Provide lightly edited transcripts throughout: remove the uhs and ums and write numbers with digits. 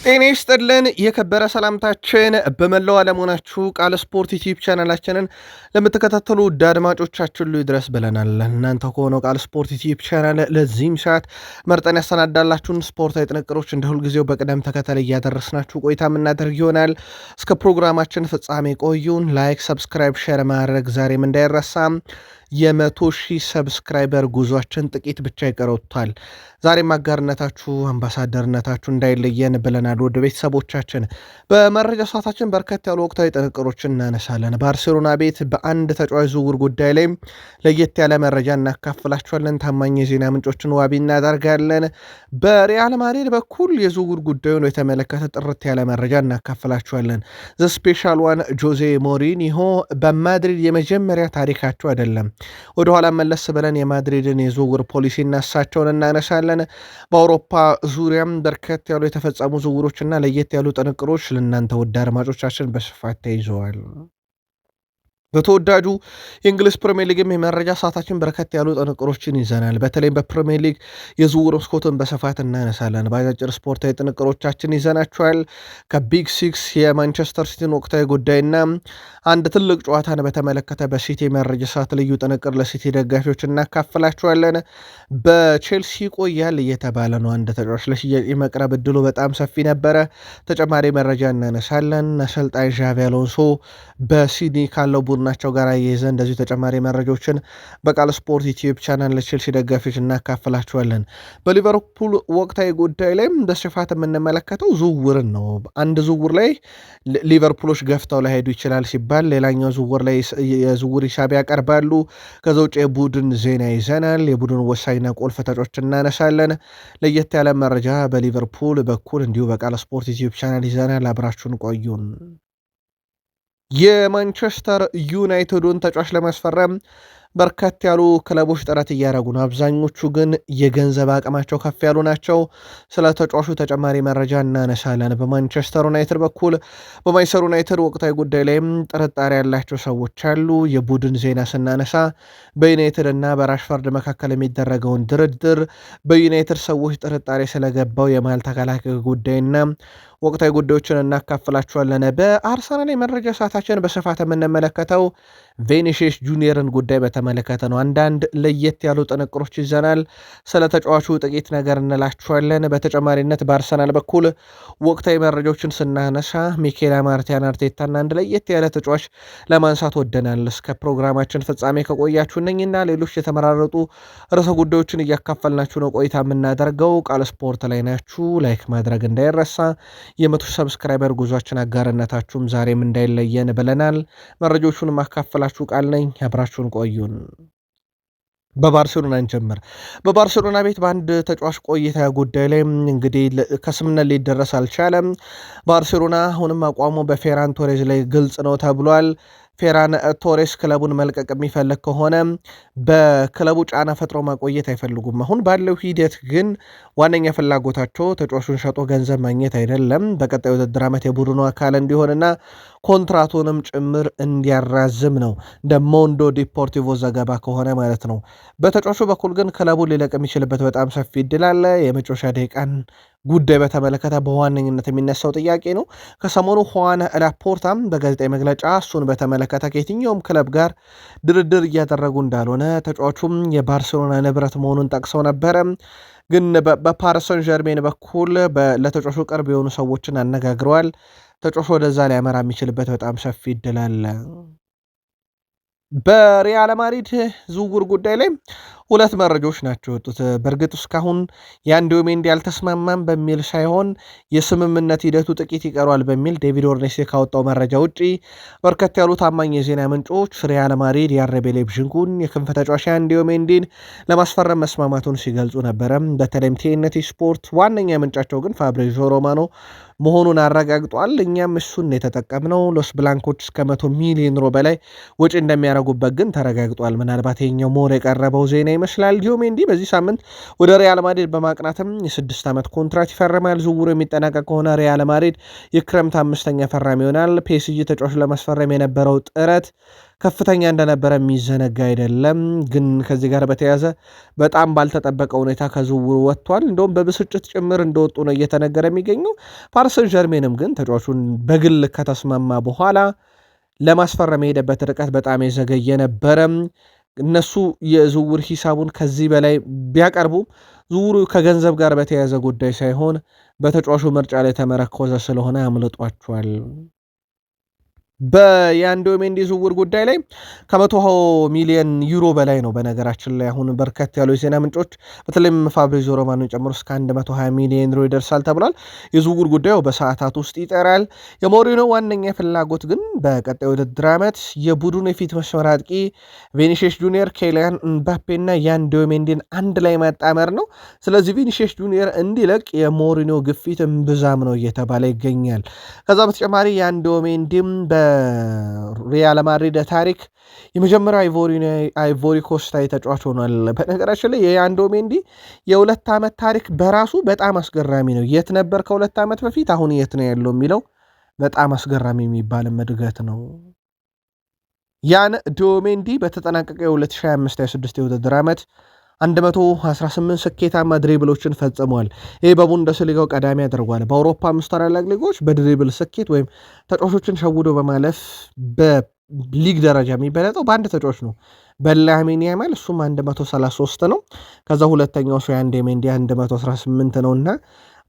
ጤና ይስጥልን የከበረ ሰላምታችን በመላው ዓለም ሆናችሁ ቃል ስፖርት ዩቲዩብ ቻናላችንን ለምትከታተሉ ውድ አድማጮቻችን ሁሉ ይድረስ ብለናል። እናንተ ከሆነው ቃል ስፖርት ዩቲዩብ ቻናል ለዚህም ሰዓት መርጠን ያሰናዳላችሁን ስፖርታዊ ጥንቅሮች እንደ ሁልጊዜው በቅደም ተከተል እያደረስናችሁ ቆይታ የምናደርግ ይሆናል። እስከ ፕሮግራማችን ፍጻሜ ቆዩን። ላይክ፣ ሰብስክራይብ፣ ሼር ማድረግ ዛሬም እንዳይረሳም። የ100,000 ሰብስክራይበር ጉዟችን ጥቂት ብቻ ይቀረውታል። ዛሬም አጋርነታችሁ አምባሳደርነታችሁ እንዳይለየን ብለናል። ወደ ቤተሰቦቻችን በመረጃ ሰዓታችን በርከት ያሉ ወቅታዊ ጥንቅሮችን እናነሳለን። ባርሴሎና ቤት በአንድ ተጫዋች ዝውውር ጉዳይ ላይ ለየት ያለ መረጃ እናካፍላችኋለን። ታማኝ የዜና ምንጮችን ዋቢ እናደርጋለን። በሪያል ማድሪድ በኩል የዝውውር ጉዳዩን የተመለከተ ጥርት ያለ መረጃ እናካፍላችኋለን። ዘ ስፔሻል ዋን ጆዜ ሞሪኒሆ በማድሪድ የመጀመሪያ ታሪካቸው አይደለም። ወደኋላ መለስ ብለን የማድሪድን የዝውውር ፖሊሲ እናሳቸውን እናነሳለን። በአውሮፓ ዙሪያም በርከት ያሉ የተፈጸሙ ዝውውሮችና ለየት ያሉ ጥንቅሮች ለእናንተ ውድ አድማጮቻችን በስፋት ተይዘዋል። በተወዳጁ የእንግሊዝ ፕሪሚየር ሊግም የመረጃ ሰዓታችን በርከት ያሉ ጥንቅሮችን ይዘናል። በተለይም በፕሪሚየር ሊግ የዝውውር መስኮትን በስፋት እናነሳለን። በአጫጭር ስፖርታዊ ጥንቅሮቻችን ይዘናቸዋል። ከቢግ ሲክስ የማንቸስተር ሲቲን ወቅታዊ ጉዳይና አንድ ትልቅ ጨዋታን በተመለከተ በሲቲ መረጃ ሰዓት ልዩ ጥንቅር ለሲቲ ደጋፊዎች እናካፍላቸዋለን። በቼልሲ ቆያል እየተባለ ነው። አንድ ተጫዋች ለሽያጭ መቅረብ እድሉ በጣም ሰፊ ነበረ። ተጨማሪ መረጃ እናነሳለን። አሰልጣኝ ዣቪ አሎንሶ በሲድኒ ካለው ቡድናቸው ጋር እየይዘ እንደዚሁ ተጨማሪ መረጃዎችን በቃል ስፖርት ዩቲዩብ ቻናል ለቼልሲ ደጋፊዎች እናካፍላቸዋለን። በሊቨርፑል ወቅታዊ ጉዳይ ላይም በስፋት የምንመለከተው ዝውውርን ነው። አንድ ዝውውር ላይ ሊቨርፑሎች ገፍተው ላይሄዱ ይችላል ሲባል ሌላኛው ዝውውር ላይ የዝውውር ሂሳብ ያቀርባሉ። ከዛ ውጭ የቡድን ዜና ይዘናል። የቡድን ወሳኝና ቁልፍ ተጫዋቾች እናነሳለን። ለየት ያለ መረጃ በሊቨርፑል በኩል እንዲሁ በቃል ስፖርት ዩቲዩብ ቻናል ይዘናል። አብራችሁን ቆዩን። የማንቸስተር ዩናይትዱን ተጫዋች ለማስፈረም በርከት ያሉ ክለቦች ጥረት እያደረጉ ነው። አብዛኞቹ ግን የገንዘብ አቅማቸው ከፍ ያሉ ናቸው። ስለ ተጫዋቹ ተጨማሪ መረጃ እናነሳለን። በማንቸስተር ዩናይትድ በኩል በማንቸስተር ዩናይትድ ወቅታዊ ጉዳይ ላይም ጥርጣሬ ያላቸው ሰዎች አሉ። የቡድን ዜና ስናነሳ በዩናይትድ እና በራሽፈርድ መካከል የሚደረገውን ድርድር፣ በዩናይትድ ሰዎች ጥርጣሬ ስለገባው የመሃል ተከላካይ ጉዳይና ወቅታዊ ጉዳዮችን እናካፍላችኋለን። በአርሰናል የመረጃ ሰዓታችን በስፋት የምንመለከተው ቬኒሲየስ ጁኒየርን ጉዳይ በተመለከተ ነው። አንዳንድ ለየት ያሉ ጥንቅሮች ይዘናል። ስለ ተጫዋቹ ጥቂት ነገር እንላችኋለን። በተጨማሪነት በአርሰናል በኩል ወቅታዊ መረጃዎችን ስናነሳ ሚኬል አርቴታና አንድ ለየት ያለ ተጫዋች ለማንሳት ወደናል። እስከ ፕሮግራማችን ፍጻሜ ከቆያችሁ እነኝና ሌሎች የተመራረጡ ርዕሰ ጉዳዮችን እያካፈልናችሁ ነው ቆይታ የምናደርገው። ቃል ስፖርት ላይ ናችሁ። ላይክ ማድረግ እንዳይረሳ። የ100 ሰብስክራይበር ጉዟችን አጋርነታችሁም ዛሬም እንዳይለየን ብለናል። መረጃዎቹን ማካፈላችሁ ቃል ነኝ። አብራችሁን ቆዩን። በባርሴሎና እንጀምር። በባርሴሎና ቤት በአንድ ተጫዋች ቆይታ ጉዳይ ላይ እንግዲህ ከስምነት ሊደረስ አልቻለም። ባርሴሎና አሁንም አቋሙ በፌራን ቶሬዝ ላይ ግልጽ ነው ተብሏል። ፌራን ቶሬስ ክለቡን መልቀቅ የሚፈልግ ከሆነ በክለቡ ጫና ፈጥሮ ማቆየት አይፈልጉም። አሁን ባለው ሂደት ግን ዋነኛ ፍላጎታቸው ተጫዋቹን ሸጦ ገንዘብ ማግኘት አይደለም፣ በቀጣይ ውድድር ዓመት የቡድኑ አካል እንዲሆንና ኮንትራቱንም ጭምር እንዲያራዝም ነው፣ እንደ ሞንዶ ዲፖርቲቮ ዘገባ ከሆነ ማለት ነው። በተጫዋቹ በኩል ግን ክለቡን ሊለቅ የሚችልበት በጣም ሰፊ እድል አለ። የመጨረሻ ደቂቃን ጉዳይ በተመለከተ በዋነኝነት የሚነሳው ጥያቄ ነው። ከሰሞኑ ሁዋን ላፖርታም በጋዜጣዊ መግለጫ እሱን በተመለከተ ከየትኛውም ክለብ ጋር ድርድር እያደረጉ እንዳልሆነ ተጫዋቹም የባርሴሎና ንብረት መሆኑን ጠቅሰው ነበረ። ግን በፓሪሰን ጀርሜን በኩል ለተጫዋቹ ቅርብ የሆኑ ሰዎችን አነጋግረዋል። ተጫዋቹ ወደዛ ሊያመራ የሚችልበት በጣም ሰፊ እድል አለ። በሪያል ማድሪድ ዝውውር ጉዳይ ላይ ሁለት መረጃዎች ናቸው የወጡት። በእርግጥ እስካሁን የአንዲዮ ሜንዲ አልተስማማም በሚል ሳይሆን የስምምነት ሂደቱ ጥቂት ይቀሯል በሚል ዴቪድ ኦርኔስቴ ካወጣው መረጃ ውጪ በርከት ያሉ ታማኝ የዜና ምንጮች ሪያል ማድሪድ የአርቢ ላይፕዚጉን የክንፍ ተጫዋች አንዲዮ ሜንዲን ለማስፈረም መስማማቱን ሲገልጹ ነበረ። በተለይም ቲኤንቲ ስፖርት ዋነኛ ምንጫቸው ግን ፋብሪዚዮ ሮማኖ መሆኑን አረጋግጧል። እኛም እሱን የተጠቀምነው ሎስ ብላንኮች እስከ 100 ሚሊዮን ዩሮ በላይ ወጪ እንደሚያደርጉበት ግን ተረጋግጧል። ምናልባት የኛው ሞር የቀረበው ዜና ይመስላል። ዲዮሜንዲ በዚህ ሳምንት ወደ ሪያል ማድሪድ በማቅናትም የ6 ዓመት ኮንትራት ይፈርማል። ዝውውሩ የሚጠናቀቅ ከሆነ ሪያል ማድሪድ የክረምት 5ኛ ፈራሚ ይሆናል። ፒኤስጂ ተጫዋች ለማስፈረም የነበረው ጥረት ከፍተኛ እንደነበረ የሚዘነጋ አይደለም። ግን ከዚህ ጋር በተያያዘ በጣም ባልተጠበቀ ሁኔታ ከዝውውሩ ወጥቷል። እንደውም በብስጭት ጭምር እንደወጡ ነው እየተነገረ የሚገኘው። ፓሪሰን ጀርሜንም ግን ተጫዋቹን በግል ከተስማማ በኋላ ለማስፈረም የሄደበት ርቀት በጣም የዘገየ ነበረ። እነሱ የዝውውር ሂሳቡን ከዚህ በላይ ቢያቀርቡ ዝውውሩ ከገንዘብ ጋር በተያያዘ ጉዳይ ሳይሆን በተጫዋቹ ምርጫ ላይ ተመረኮዘ ስለሆነ አምልጧቸዋል። በያንዶ ሜንዲ ዝውውር ጉዳይ ላይ ከ100 ሚሊዮን ዩሮ በላይ ነው። በነገራችን ላይ አሁን በርከት ያሉ የዜና ምንጮች በተለይም ፋብሪዚዮ ሮማኖ ጨምሮ እስከ 120 ሚሊዮን ዩሮ ይደርሳል ተብሏል። የዝውውር ጉዳዩ በሰዓታት ውስጥ ይጠራል። የሞሪኖ ዋነኛ ፍላጎት ግን በቀጣይ ውድድር ዓመት የቡድኑ የፊት መስመር አጥቂ ቪኒሲየስ ጁኒየር፣ ኬሊያን ምባፔ እና ያንዶ ሜንዲን አንድ ላይ ማጣመር ነው። ስለዚህ ቪኒሲየስ ጁኒየር እንዲለቅ የሞሪኖ ግፊት እምብዛም ነው እየተባለ ይገኛል። ከዛ በተጨማሪ ያንዶ ሜንዲም ሪያል ማድሪድ ታሪክ የመጀመሪያው አይቮሪ ኮስታዊ ተጫዋች ሆኗል። በነገራችን ላይ የያንዶ ሜንዲ የ2 ዓመት ታሪክ በራሱ በጣም አስገራሚ ነው። የት ነበር ከ2 ዓመት በፊት አሁን የት ነው ያለው የሚለው በጣም አስገራሚ የሚባል እድገት ነው። ያን ዶሜንዲ በተጠናቀቀ የ2025/26 የውድድር ዓመት 118 ስኬታማ ድሪብሎችን ፈጽመዋል። ይህ በቡንደስሊጋው ቀዳሚ ያደርጓል። በአውሮፓ 5 ታላላቅ ሊጎች በድሪብል ስኬት ወይም ተጫዋቾችን ሸውዶ በማለፍ በሊግ ደረጃ የሚበለጠው በአንድ ተጫዋች ነው፣ በላሚን ያማል። እሱም 133 ነው። ከዛ ሁለተኛው ሰው ያንዶ ሜንዲ 118 ነው እና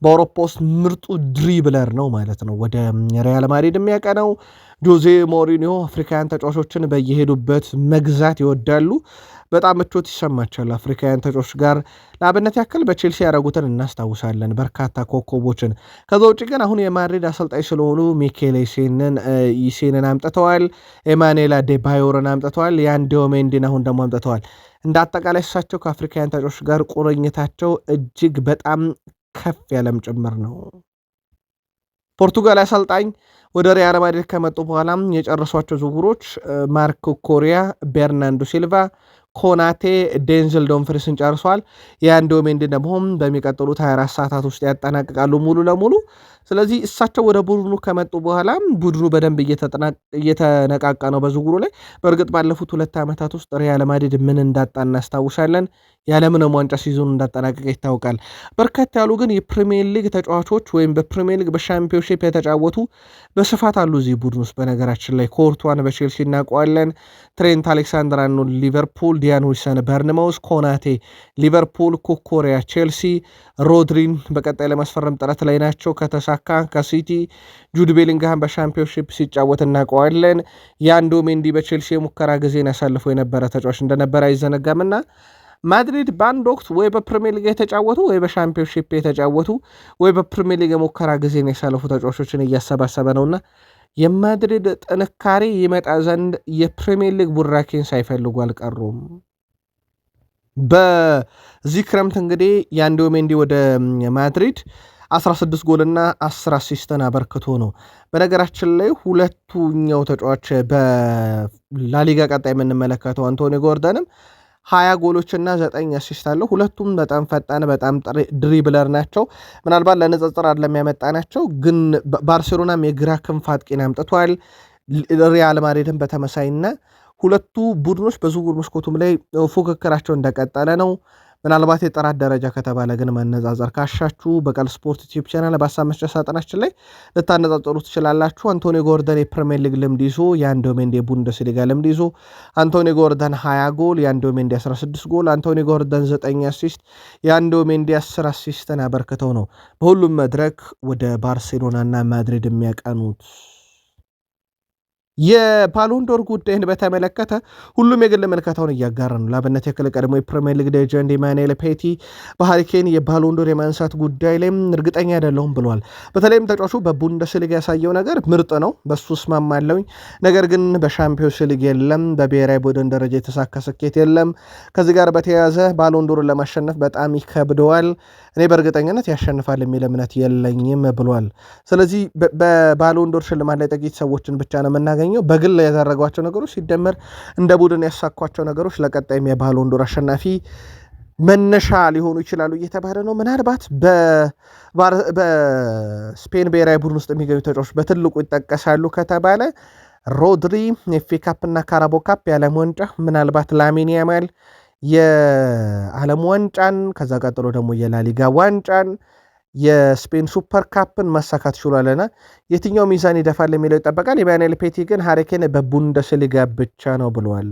በአውሮፓ ውስጥ ምርጡ ድሪብለር ነው ማለት ነው። ወደ ሪያል ማድሪድ የሚያቀነው ጆዜ ሞሪኒዮ አፍሪካውያን ተጫዋቾችን በየሄዱበት መግዛት ይወዳሉ። በጣም ምቾት ይሰማቸዋል አፍሪካውያን ተጫዋቾች ጋር። ለአብነት ያክል በቼልሲ ያደረጉትን እናስታውሳለን፣ በርካታ ኮከቦችን። ከዛ ውጭ ግን አሁን የማድሪድ አሰልጣኝ ስለሆኑ ሚኬል ኢሴንን አምጥተዋል፣ ኤማኑኤል አዴባዮርን አምጥተዋል፣ ያንዶ ሜንዲን አሁን ደግሞ አምጥተዋል። እንደ አጠቃላይ እሳቸው ከአፍሪካውያን ተጫዋቾች ጋር ቁርኝታቸው እጅግ በጣም ከፍ ያለም ጭምር ነው። ፖርቱጋል አሰልጣኝ ወደ ሪያል ማድሪድ ከመጡ በኋላም የጨረሷቸው ዝውውሮች ማርኮ ኮሪያ፣ ቤርናንዶ ሲልቫ፣ ኮናቴ፣ ዴንዝል ዶምፍሪስን ጨርሷል። የያንዶ ሜንዲ ደግሞ በሚቀጥሉት 24 ሰዓታት ውስጥ ያጠናቅቃሉ ሙሉ ለሙሉ። ስለዚህ እሳቸው ወደ ቡድኑ ከመጡ በኋላ ቡድኑ በደንብ እየተነቃቃ ነው በዝውውሩ ላይ። በእርግጥ ባለፉት 2 ዓመታት ውስጥ ሪያል ማድሪድ ምን እንዳጣ እናስታውሳለን። ያለምንም ዋንጫ ሲዞን እንዳጠናቀቀ ይታወቃል። በርከት ያሉ ግን የፕሪሚየር ሊግ ተጫዋቾች ወይም በፕሪሚየር ሊግ በሻምፒዮንሺፕ የተጫወቱ በስፋት አሉ እዚህ ቡድን ውስጥ። በነገራችን ላይ ኮርቷን በቼልሲ እናውቀዋለን። ትሬንት አሌክሳንደር-አርኖልድ ሊቨርፑል፣ ዲያን ዊሰን በርንማውስ፣ ኮናቴ ሊቨርፑል፣ ኩኩሬያ ቼልሲ፣ ሮድሪን በቀጣይ ለማስፈረም ጥረት ላይ ናቸው ከተሳካ ከሲቲ፣ ጁድ ቤሊንግሃም በሻምፒዮንሺፕ ሲጫወት እናውቀዋለን። ያንዶ ሜንዲ በቼልሲ የሙከራ ጊዜን ያሳልፎ የነበረ ተጫዋች እንደነበረ አይዘነጋምና ማድሪድ በአንድ ወቅት ወይ በፕሪሚየር ሊግ የተጫወቱ ወይ በሻምፒዮንሺፕ የተጫወቱ ወይ በፕሪሚየር ሊግ የሙከራ ጊዜን ያሳለፉ ተጫዋቾችን እያሰባሰበ ነውና የማድሪድ ጥንካሬ ይመጣ ዘንድ የፕሪሚየር ሊግ ቡራኬን ሳይፈልጉ አልቀሩም። በዚህ ክረምት እንግዲህ ያንዶ ሜንዲ ወደ ማድሪድ 16 ጎልና 10 አሲስትን አበርክቶ ነው። በነገራችን ላይ ሁለቱኛው ተጫዋች በላሊጋ ቀጣይ የምንመለከተው አንቶኒ ጎርደንም 20 ጎሎችና 9 አሲስት አለው። ሁለቱም በጣም ፈጣን በጣም ድሪብለር ናቸው። ምናልባት ለንጽጽር አይደለም ያመጣ ናቸው፣ ግን ባርሴሎናም የግራ ክንፍ አጥቂን አምጥቷል። ሪያል ማድሪድን በተመሳይና ሁለቱ ቡድኖች በዝውውር መስኮቱም ላይ ፉክክራቸው እንደቀጠለ ነው። ምናልባት የጥራት ደረጃ ከተባለ ግን ማነጻጸር ካሻችሁ በቃል ስፖርት ዩቲዩብ ቻናል በሀሳብ መስጫ ሳጥናችን ላይ ልታነጻጸሩ ትችላላችሁ። አንቶኒ ጎርደን የፕሪሚየር ሊግ ልምድ ይዞ የአንዶ ሜንዲ የቡንደስሊጋ ልምድ ይዞ አንቶኒ ጎርደን 20 ጎል የአንዶ ሜንዲ 16 ጎል፣ አንቶኒ ጎርደን 9 አሲስት የአንዶ ሜንዲ 10 አሲስትን አበርክተው ነው በሁሉም መድረክ ወደ ባርሴሎናና ማድሪድ የሚያቀኑት። የባሎንዶር ጉዳይን በተመለከተ ሁሉም የግል ምልከታውን እያጋራ ነው። ለአብነት ያክል ቀድሞ የፕሪሚየር ሊግ ሌጀንድ ኢማኑኤል ፔቲ በሃሪኬን የባሎንዶር የማንሳት ጉዳይ ላይም እርግጠኛ አይደለሁም ብሏል። በተለይም ተጫዋቹ በቡንደስሊጋ ያሳየው ነገር ምርጥ ነው፣ በሱ እስማማለሁኝ። ነገር ግን በሻምፒዮንስ ሊግ የለም፣ በብሔራዊ ቡድን ደረጃ የተሳካ ስኬት የለም። ከዚህ ጋር በተያያዘ ባሎንዶርን ለማሸነፍ በጣም ይከብደዋል። እኔ በእርግጠኝነት ያሸንፋል የሚል እምነት የለኝም ብሏል። ስለዚህ በባሎንዶር ሽልማት ላይ ጥቂት ሰዎችን ብቻ ነው የምናገኘው። የምናገኘው። በግል ያደረጓቸው ነገሮች ሲደመር እንደ ቡድን ያሳኳቸው ነገሮች ለቀጣይም የባሎን ዶር አሸናፊ መነሻ ሊሆኑ ይችላሉ እየተባለ ነው። ምናልባት በስፔን ብሔራዊ ቡድን ውስጥ የሚገኙ ተጫዋቾች በትልቁ ይጠቀሳሉ ከተባለ ሮድሪ ኤፍ ኤ ካፕ እና ካራቦ ካፕ የዓለም ዋንጫ፣ ምናልባት ላሚን ያማል የዓለም ዋንጫን፣ ከዛ ቀጥሎ ደግሞ የላሊጋ ዋንጫን፣ የስፔን ሱፐር ካፕን ማሳካት ችሏልና የትኛው ሚዛን ይደፋል የሚለው ይጠበቃል። ኢማኑኤል ፔቲ ግን ሃሪኬን በቡንደስሊጋ ብቻ ነው ብሏል።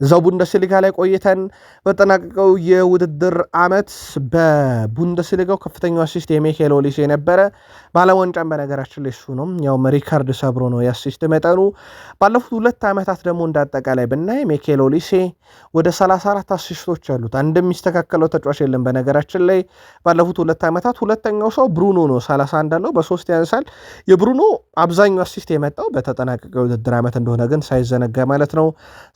እዛው ቡንደስሊጋ ላይ ቆይተን በጠናቀቀው የውድድር ዓመት በቡንደስሊጋው ከፍተኛው አሲስት የሚኬል ኦሊሴ ነበረ። በዓለም ዋንጫም በነገራችን ላይ እሱ ነው ያውም ሪካርድ ሰብሮ ነው የአሲስት መጠኑ። ባለፉት 2 ዓመታት ደግሞ እንዳጠቃላይ ብናይ ሚኬል ኦሊሴ ወደ 34 አሲስቶች አሉት። አንድ የሚስተካከለው ተጫዋች የለም። በነገራችን ላይ ባለፉት 2 ዓመታት ሁለተኛው ሰው ብሩኖ ነው፣ 31 አለው፣ በ3 ያንሳል። የብሩኖ አብዛኛው አሲስት የመጣው በተጠናቀቀው የውድድር ዓመት እንደሆነ ግን ሳይዘነጋ ማለት ነው።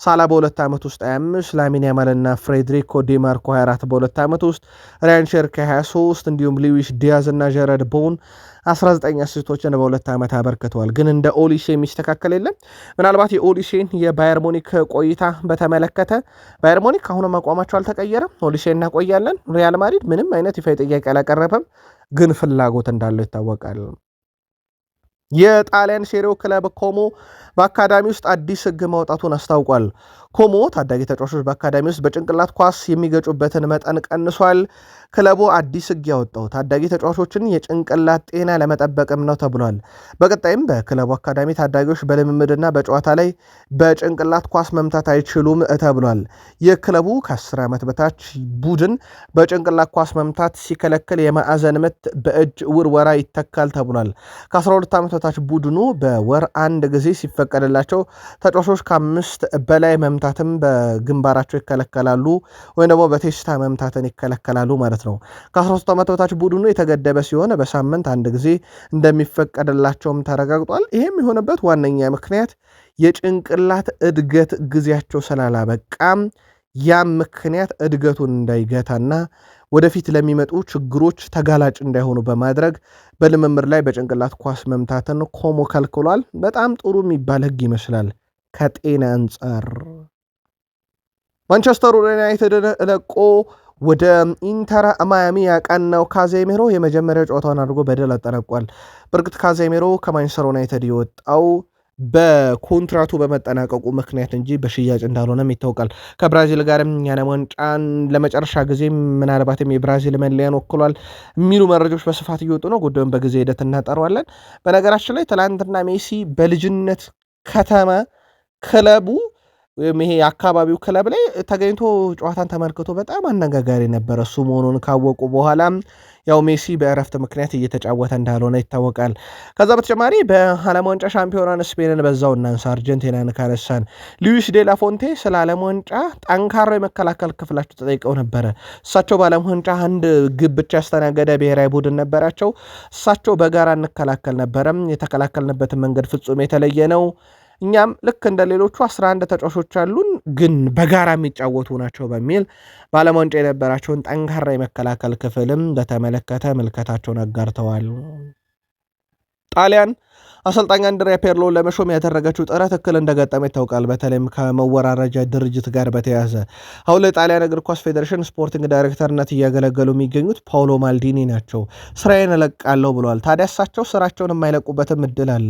ሳላ በ2 ዓመት ውስጥ 25፣ ላሚን ያማልና ፍሬድሪኮ ዲማርኮ 24 በ2 ዓመት ውስጥ፣ ራያን ሼርኪ 23 እንዲሁም ሉዊስ ዲያዝ እና ጀረድ ቦውን 19 አሲስቶችን በ2 ዓመት አበርክተዋል። ግን እንደ ኦሊሴ የሚስተካከል የለም። ምናልባት የኦሊሴን የባየር ሙኒክ ቆይታ በተመለከተ ባየር ሙኒክ አሁንም አቋማቸው አልተቀየረም። ኦሊሴ እናቆያለን። ሪያል ማድሪድ ምንም አይነት ይፋ ጥያቄ አላቀረበም፣ ግን ፍላጎት እንዳለው ይታወቃል። የጣሊያን ሴሪው ክለብ ኮሞ በአካዳሚ ውስጥ አዲስ ሕግ ማውጣቱን አስታውቋል። ኮሞ ታዳጊ ተጫዋቾች በአካዳሚ ውስጥ በጭንቅላት ኳስ የሚገጩበትን መጠን ቀንሷል። ክለቡ አዲስ ሕግ ያወጣው ታዳጊ ተጫዋቾችን የጭንቅላት ጤና ለመጠበቅም ነው ተብሏል። በቀጣይም በክለቡ አካዳሚ ታዳጊዎች በልምምድና በጨዋታ ላይ በጭንቅላት ኳስ መምታት አይችሉም ተብሏል። የክለቡ ከ10 ዓመት በታች ቡድን በጭንቅላት ኳስ መምታት ሲከለክል የማዕዘን ምት በእጅ ውርወራ ይተካል ተብሏል። ከ12 ዓመት በታች ቡድኑ በወር 1 ጊዜ ሲፈቀድላቸው ተጫዋቾች ከ5 በላይ መምታትም በግንባራቸው ይከለከላሉ፣ ወይም ደግሞ በቴስታ መምታትን ይከለከላሉ ማለት ነው። ከ13 ዓመት በታች ቡድኑ የተገደበ ሲሆን በሳምንት 1 ጊዜ እንደሚፈቀድላቸውም ተረጋግጧል። ይህም የሆነበት ዋነኛ ምክንያት የጭንቅላት እድገት ጊዜያቸው ስላላበቃም ያም ምክንያት እድገቱን እንዳይገታና ወደፊት ለሚመጡ ችግሮች ተጋላጭ እንዳይሆኑ በማድረግ በልምምድ ላይ በጭንቅላት ኳስ መምታትን ኮሞ ከልክሏል። በጣም ጥሩ የሚባል ሕግ ይመስላል ከጤና አንጻር። ማንቸስተር ዩናይትድን ለቆ ወደ ኢንተር ማያሚ ያቀናው ካዜሜሮ የመጀመሪያ ጨዋታውን አድርጎ በድል አጠናቋል። በእርግጥ ካዜሜሮ ከማንቸስተር ዩናይትድ የወጣው በኮንትራቱ በመጠናቀቁ ምክንያት እንጂ በሽያጭ እንዳልሆነም ይታወቃል። ከብራዚል ጋርም የዓለም ዋንጫን ለመጨረሻ ጊዜ ምናልባትም የብራዚል መለያን ወክሏል የሚሉ መረጃዎች በስፋት እየወጡ ነው። ጉዳዩን በጊዜ ሂደት እናጠረዋለን። በነገራችን ላይ ትላንትና ሜሲ በልጅነት ከተማ ክለቡ ወይም ይሄ የአካባቢው ክለብ ላይ ተገኝቶ ጨዋታን ተመልክቶ በጣም አነጋጋሪ ነበረ። እሱ መሆኑን ካወቁ በኋላም ያው ሜሲ በእረፍት ምክንያት እየተጫወተ እንዳልሆነ ይታወቃል። ከዛ በተጨማሪ በዓለም ዋንጫ ሻምፒዮናን ስፔንን በዛው እናንሳ። አርጀንቲናን ካነሳን ሉዊስ ዴላ ፎንቴ ስለ ዓለም ዋንጫ ጠንካራ የመከላከል ክፍላቸው ተጠይቀው ነበረ። እሳቸው በዓለም ዋንጫ 1 ግብ ብቻ ያስተናገደ ብሔራዊ ቡድን ነበራቸው። እሳቸው በጋራ እንከላከል ነበረም፣ የተከላከልንበትን መንገድ ፍጹም የተለየ ነው። እኛም ልክ እንደ ሌሎቹ 11 ተጫዋቾች አሉን፣ ግን በጋራ የሚጫወቱ ናቸው በሚል በዓለም ዋንጫ የነበራቸውን ጠንካራ የመከላከል ክፍልም በተመለከተ ምልከታቸውን አጋርተዋል። ጣሊያን አሰልጣኝ አንድሪያ ፔርሎ ለመሾም ያደረገችው ጥረት እክል እንደገጠመ ይታወቃል። በተለይም ከመወራረጃ ድርጅት ጋር በተያያዘ አሁን ላይ ጣሊያን እግር ኳስ ፌዴሬሽን ስፖርቲንግ ዳይሬክተርነት እያገለገሉ የሚገኙት ፓውሎ ማልዲኒ ናቸው። ስራዬን እለቃለሁ ብለዋል። ታዲያ እሳቸው ስራቸውን የማይለቁበትም እድል አለ።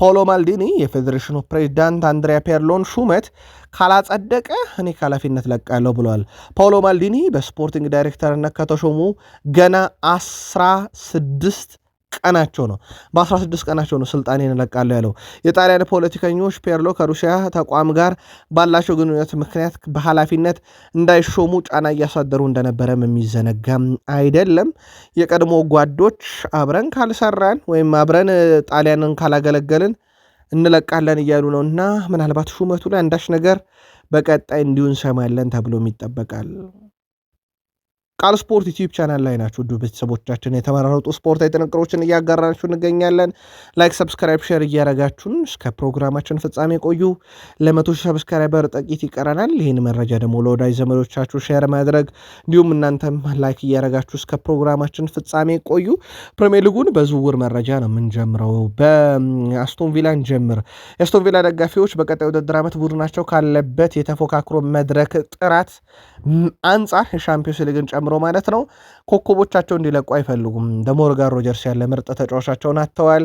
ፓውሎ ማልዲኒ የፌዴሬሽኑ ፕሬዚዳንት አንድሪያ ፔርሎን ሹመት ካላጸደቀ እኔ ከኃላፊነት ለቃለሁ ብለዋል። ፓውሎ ማልዲኒ በስፖርቲንግ ዳይሬክተርነት ከተሾሙ ገና 16 ቀናቸው ነው። በ16 ቀናቸው ነው ስልጣኔን እለቃለሁ ያለው። የጣሊያን ፖለቲከኞች ፔርሎ ከሩሲያ ተቋም ጋር ባላቸው ግንኙነት ምክንያት በኃላፊነት እንዳይሾሙ ጫና እያሳደሩ እንደነበረም የሚዘነጋም አይደለም። የቀድሞ ጓዶች አብረን ካልሰራን ወይም አብረን ጣሊያንን ካላገለገልን እንለቃለን እያሉ ነው እና ምናልባት ሹመቱ ላይ አንዳች ነገር በቀጣይ እንዲሁ እንሰማለን ተብሎም ይጠበቃል። ቃል ስፖርት ዩቲዩብ ቻናል ላይ ናችሁ ውድ ቤተሰቦቻችን። የተመራረጡ ስፖርታዊ ጥንቅሮችን እያጋራችሁ እንገኛለን። ላይክ፣ ሰብስክራይብ፣ ሼር እያረጋችሁን እስከ ፕሮግራማችን ፍጻሜ ቆዩ። ለ100 ሺህ ሰብስክራይበር ጥቂት ይቀረናል። ይህን መረጃ ደግሞ ለወዳጅ ዘመዶቻችሁ ሼር ማድረግ እንዲሁም እናንተም ላይክ እያረጋችሁ እስከ ፕሮግራማችን ፍጻሜ ቆዩ። ፕሪሚየር ሊጉን በዝውውር መረጃ ነው የምንጀምረው። በአስቶን ቪላን ጀምር። የአስቶን ቪላ ደጋፊዎች በቀጣይ ውድድር ዓመት ቡድናቸው ካለበት የተፎካክሮ መድረክ ጥራት አንጻር የሻምፒዮንስ ሊግን ጨምሮ ማለት ነው ኮከቦቻቸው እንዲለቁ አይፈልጉም። ሞርጋን ሮጀርስ ያለ ምርጥ ተጫዋቻቸውን አጥተዋል።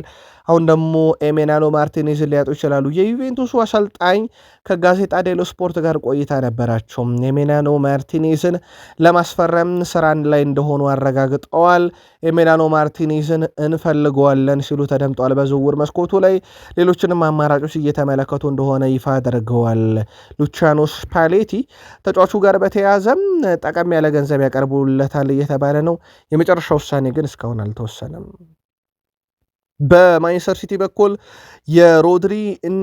አሁን ደግሞ ኤሜናሎ ማርቲኔዝን ሊያጡ ይችላሉ። የዩቬንቱሱ አሰልጣኝ ከጋዜጣ ዴሎ ስፖርት ጋር ቆይታ ነበራቸው። ኤሜናሎ ማርቲኔዝን ለማስፈረም ስራን ላይ እንደሆኑ አረጋግጠዋል። ኤሜናሎ ማርቲኔዝን እንፈልገዋለን ሲሉ ተደምጠዋል። በዝውውር መስኮቱ ላይ ሌሎችንም አማራጮች እየተመለከቱ እንደሆነ ይፋ አድርገዋል። ሉቺያኖ ስፓሌቲ ተጫዋቹ ጋር በተያያዘም ጠቀም ያለ ገንዘብ ያቀርቡለታል እየተባለ ነው። የመጨረሻ ውሳኔ ግን እስካሁን አልተወሰነም። በማንቸስተር ሲቲ በኩል የሮድሪ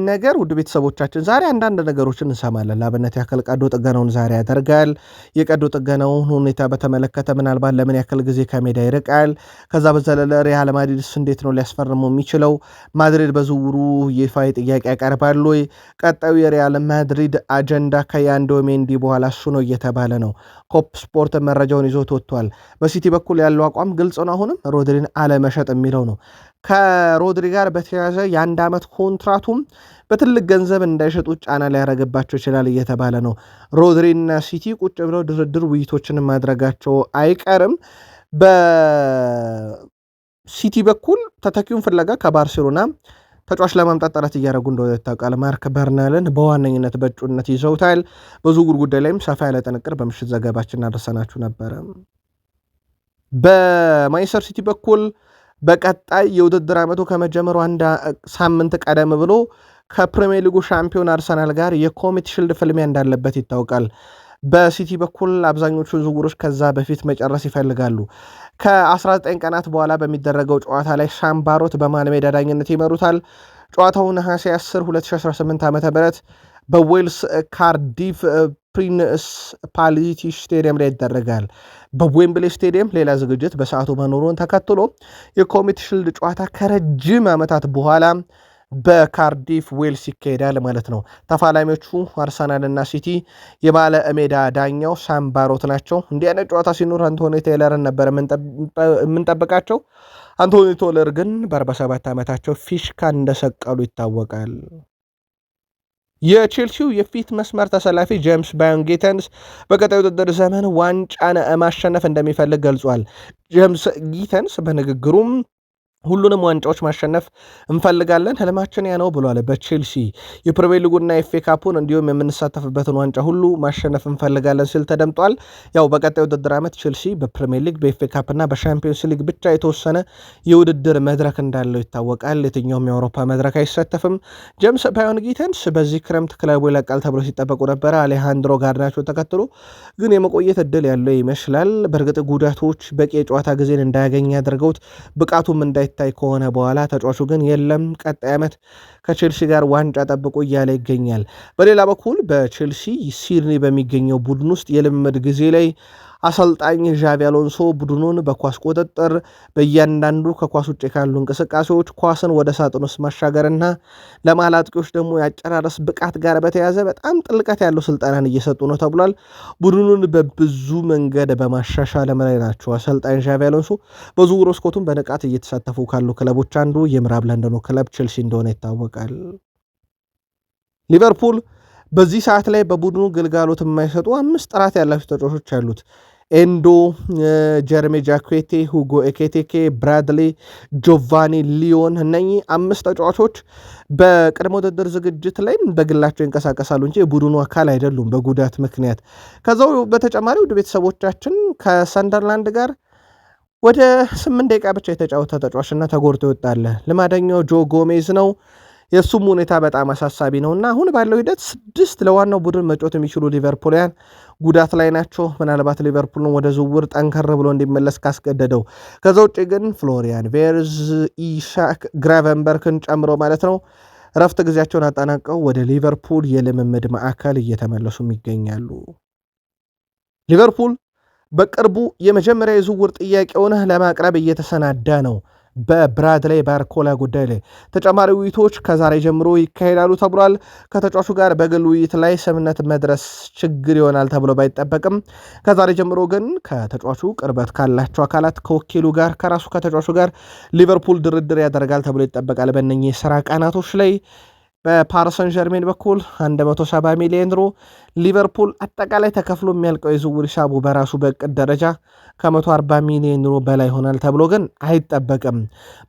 ነገር ውድ ቤተሰቦቻችን ዛሬ አንዳንድ ነገሮችን እንሰማለን። ለአብነት ያክል ቀዶ ጥገናውን ዛሬ ያደርጋል። የቀዶ ጥገናውን ሁኔታ በተመለከተ ምናልባት ለምን ያክል ጊዜ ከሜዳ ይርቃል፣ ከዛ በዘለለ ሪያል ማድሪድስ እንዴት ነው ሊያስፈርመው የሚችለው፣ ማድሪድ በዝውውሩ ይፋዊ ጥያቄ ያቀርባል ወይ፣ ቀጣዩ የሪያል ማድሪድ አጀንዳ ከያንዶ ሜንዲ በኋላ እሱ ነው እየተባለ ነው። ኮፕ ስፖርት መረጃውን ይዞት ወጥቷል። በሲቲ በኩል ያለው አቋም ግልጽ ነው። አሁንም ሮድሪን አለመሸጥ የሚለው ነው። ከሮድሪ ጋር በተያያዘ የአንድ ዓመት ኮንትራቱም በትልቅ ገንዘብ እንዳይሸጡ ጫና ሊያደርግባቸው ይችላል እየተባለ ነው። ሮድሪና ሲቲ ቁጭ ብለው ድርድር ውይይቶችን ማድረጋቸው አይቀርም። በሲቲ በኩል ተተኪውን ፍለጋ ከባርሴሎና ተጫዋች ለማምጣት ጥረት እያደረጉ እንደሆነ ይታወቃል። ማርክ በርናልን በዋነኝነት በእጩነት ይዘውታል። በዝውውር ጉዳይ ላይም ሰፋ ያለ ጥንቅር በምሽት ዘገባችን አደረሰናችሁ ነበረ። በማንቸስተር ሲቲ በኩል በቀጣይ የውድድር ዓመቱ ከመጀመሩ አንድ ሳምንት ቀደም ብሎ ከፕሪሚየር ሊጉ ሻምፒዮን አርሰናል ጋር የኮሚቲ ሽልድ ፍልሚያ እንዳለበት ይታወቃል። በሲቲ በኩል አብዛኞቹ ዝውውሮች ከዛ በፊት መጨረስ ይፈልጋሉ። ከ19 ቀናት በኋላ በሚደረገው ጨዋታ ላይ ሻምባሮት በመሃል ሜዳ ዳኝነት ይመሩታል። ጨዋታው ነሐሴ 10 2018 ዓ ም በዌልስ ካርዲፍ ፕሪንስ ፓሊቲ ስቴዲየም ላይ ይደረጋል። በዌምብሌ ስቴዲየም ሌላ ዝግጅት በሰዓቱ መኖሩን ተከትሎ የኮሚቲ ሽልድ ጨዋታ ከረጅም ዓመታት በኋላ በካርዲፍ ዌልስ ይካሄዳል ማለት ነው። ተፋላሚዎቹ አርሰናልና ሲቲ፣ የባለ ሜዳ ዳኛው ሳምባሮት ናቸው። እንዲህ አይነት ጨዋታ ሲኖር አንቶኒ ቴይለርን ነበር የምንጠብቃቸው። አንቶኒ ቴይለር ግን በ47 ዓመታቸው ፊሽካ እንደሰቀሉ ይታወቃል። የቼልሲው የፊት መስመር ተሰላፊ ጄምስ ባዮን ጊተንስ በቀጣይ ውድድር ዘመን ዋንጫን ማሸነፍ እንደሚፈልግ ገልጿል። ጄምስ ጊተንስ በንግግሩም ሁሉንም ዋንጫዎች ማሸነፍ እንፈልጋለን፣ ህልማችን ያ ነው ብሏል። በቼልሲ የፕሪሚየር ሊጉና ኤፍኤ ካፑን እንዲሁም የምንሳተፍበትን ዋንጫ ሁሉ ማሸነፍ እንፈልጋለን ሲል ተደምጧል። ያው በቀጣይ ውድድር ዓመት ቼልሲ በፕሪሚየር ሊግ በኤፍኤ ካፕና በሻምፒዮንስ ሊግ ብቻ የተወሰነ የውድድር መድረክ እንዳለው ይታወቃል። የትኛውም የአውሮፓ መድረክ አይሳተፍም። ጄምስ ባዮን ጊተንስ በዚህ ክረምት ክለቡ ይለቃል ተብሎ ሲጠበቁ ነበረ። አሌሃንድሮ ጋርናቾ ተከትሎ ግን የመቆየት እድል ያለው ይመስላል። በእርግጥ ጉዳቶች በቂ የጨዋታ ጊዜን እንዳያገኝ ያደርገውት ብቃቱም ታይ ከሆነ በኋላ ተጫዋቹ ግን የለም ቀጣይ ዓመት ከቼልሲ ጋር ዋንጫ ጠብቆ እያለ ይገኛል። በሌላ በኩል በቼልሲ ሲድኒ በሚገኘው ቡድን ውስጥ የልምምድ ጊዜ ላይ አሰልጣኝ ዣቪ አሎንሶ ቡድኑን በኳስ ቁጥጥር፣ በእያንዳንዱ ከኳስ ውጭ ካሉ እንቅስቃሴዎች ኳስን ወደ ሳጥን ውስጥ ማሻገርና ለመሃል አጥቂዎች ደግሞ የአጨራረስ ብቃት ጋር በተያዘ በጣም ጥልቀት ያለው ስልጠናን እየሰጡ ነው ተብሏል። ቡድኑን በብዙ መንገድ በማሻሻል ላይ ናቸው አሰልጣኝ ዣቪ አሎንሶ። በዝውውር መስኮቱም በንቃት እየተሳተፉ ካሉ ክለቦች አንዱ የምዕራብ ለንደኑ ክለብ ቼልሲ እንደሆነ ይታወቃል። ሊቨርፑል በዚህ ሰዓት ላይ በቡድኑ ግልጋሎት የማይሰጡ 5 ጥራት ያላቸው ተጫዋቾች አሉት። ኤንዶ፣ ጀርሜ ጃኩዌቴ፣ ሁጎ ኤኬቴኬ፣ ብራድሊ፣ ጆቫኒ ሊዮን እነኚህ 5 ተጫዋቾች በቅድመ ውድድር ዝግጅት ላይ በግላቸው ይንቀሳቀሳሉ እንጂ የቡድኑ አካል አይደሉም በጉዳት ምክንያት። ከዛው በተጨማሪ ውድ ቤተሰቦቻችን ከሰንደርላንድ ጋር ወደ 8 ደቂቃ ብቻ የተጫወተ ተጫዋችና ተጎድቶ ይወጣል። ልማደኛው ጆ ጎሜዝ ነው። የእሱም ሁኔታ በጣም አሳሳቢ ነውና አሁን ባለው ሂደት 6 ለዋናው ቡድን መጮት የሚችሉ ሊቨርፑልያን ጉዳት ላይ ናቸው። ምናልባት ሊቨርፑልን ወደ ዝውውር ጠንከር ብሎ እንዲመለስ ካስገደደው። ከዛ ውጭ ግን ፍሎሪያን ቬርዝ፣ ኢሳክ ግራቨንበርክን ጨምሮ ማለት ነው ረፍት ጊዜያቸውን አጠናቀው ወደ ሊቨርፑል የልምምድ ማዕከል እየተመለሱም ይገኛሉ። ሊቨርፑል በቅርቡ የመጀመሪያ የዝውውር ጥያቄውን ለማቅረብ እየተሰናዳ ነው። በብራድሌይ ባርኮላ ጉዳይ ላይ ተጨማሪ ውይይቶች ከዛሬ ጀምሮ ይካሄዳሉ ተብሏል። ከተጫዋቹ ጋር በግል ውይይት ላይ ስምምነት መድረስ ችግር ይሆናል ተብሎ ባይጠበቅም ከዛሬ ጀምሮ ግን ከተጫዋቹ ቅርበት ካላቸው አካላት ከወኪሉ ጋር ከራሱ ከተጫዋቹ ጋር ሊቨርፑል ድርድር ያደርጋል ተብሎ ይጠበቃል። በእነኚህ የስራ ቀናቶች ላይ በፓሪሰን ጀርሜን በኩል 170 ሚሊዮን ዩሮ ሊቨርፑል አጠቃላይ ተከፍሎ የሚያልቀው የዝውውር ሂሳቡ በራሱ በእቅድ ደረጃ ከ140 ሚሊዮን ዩሮ በላይ ይሆናል ተብሎ ግን አይጠበቅም።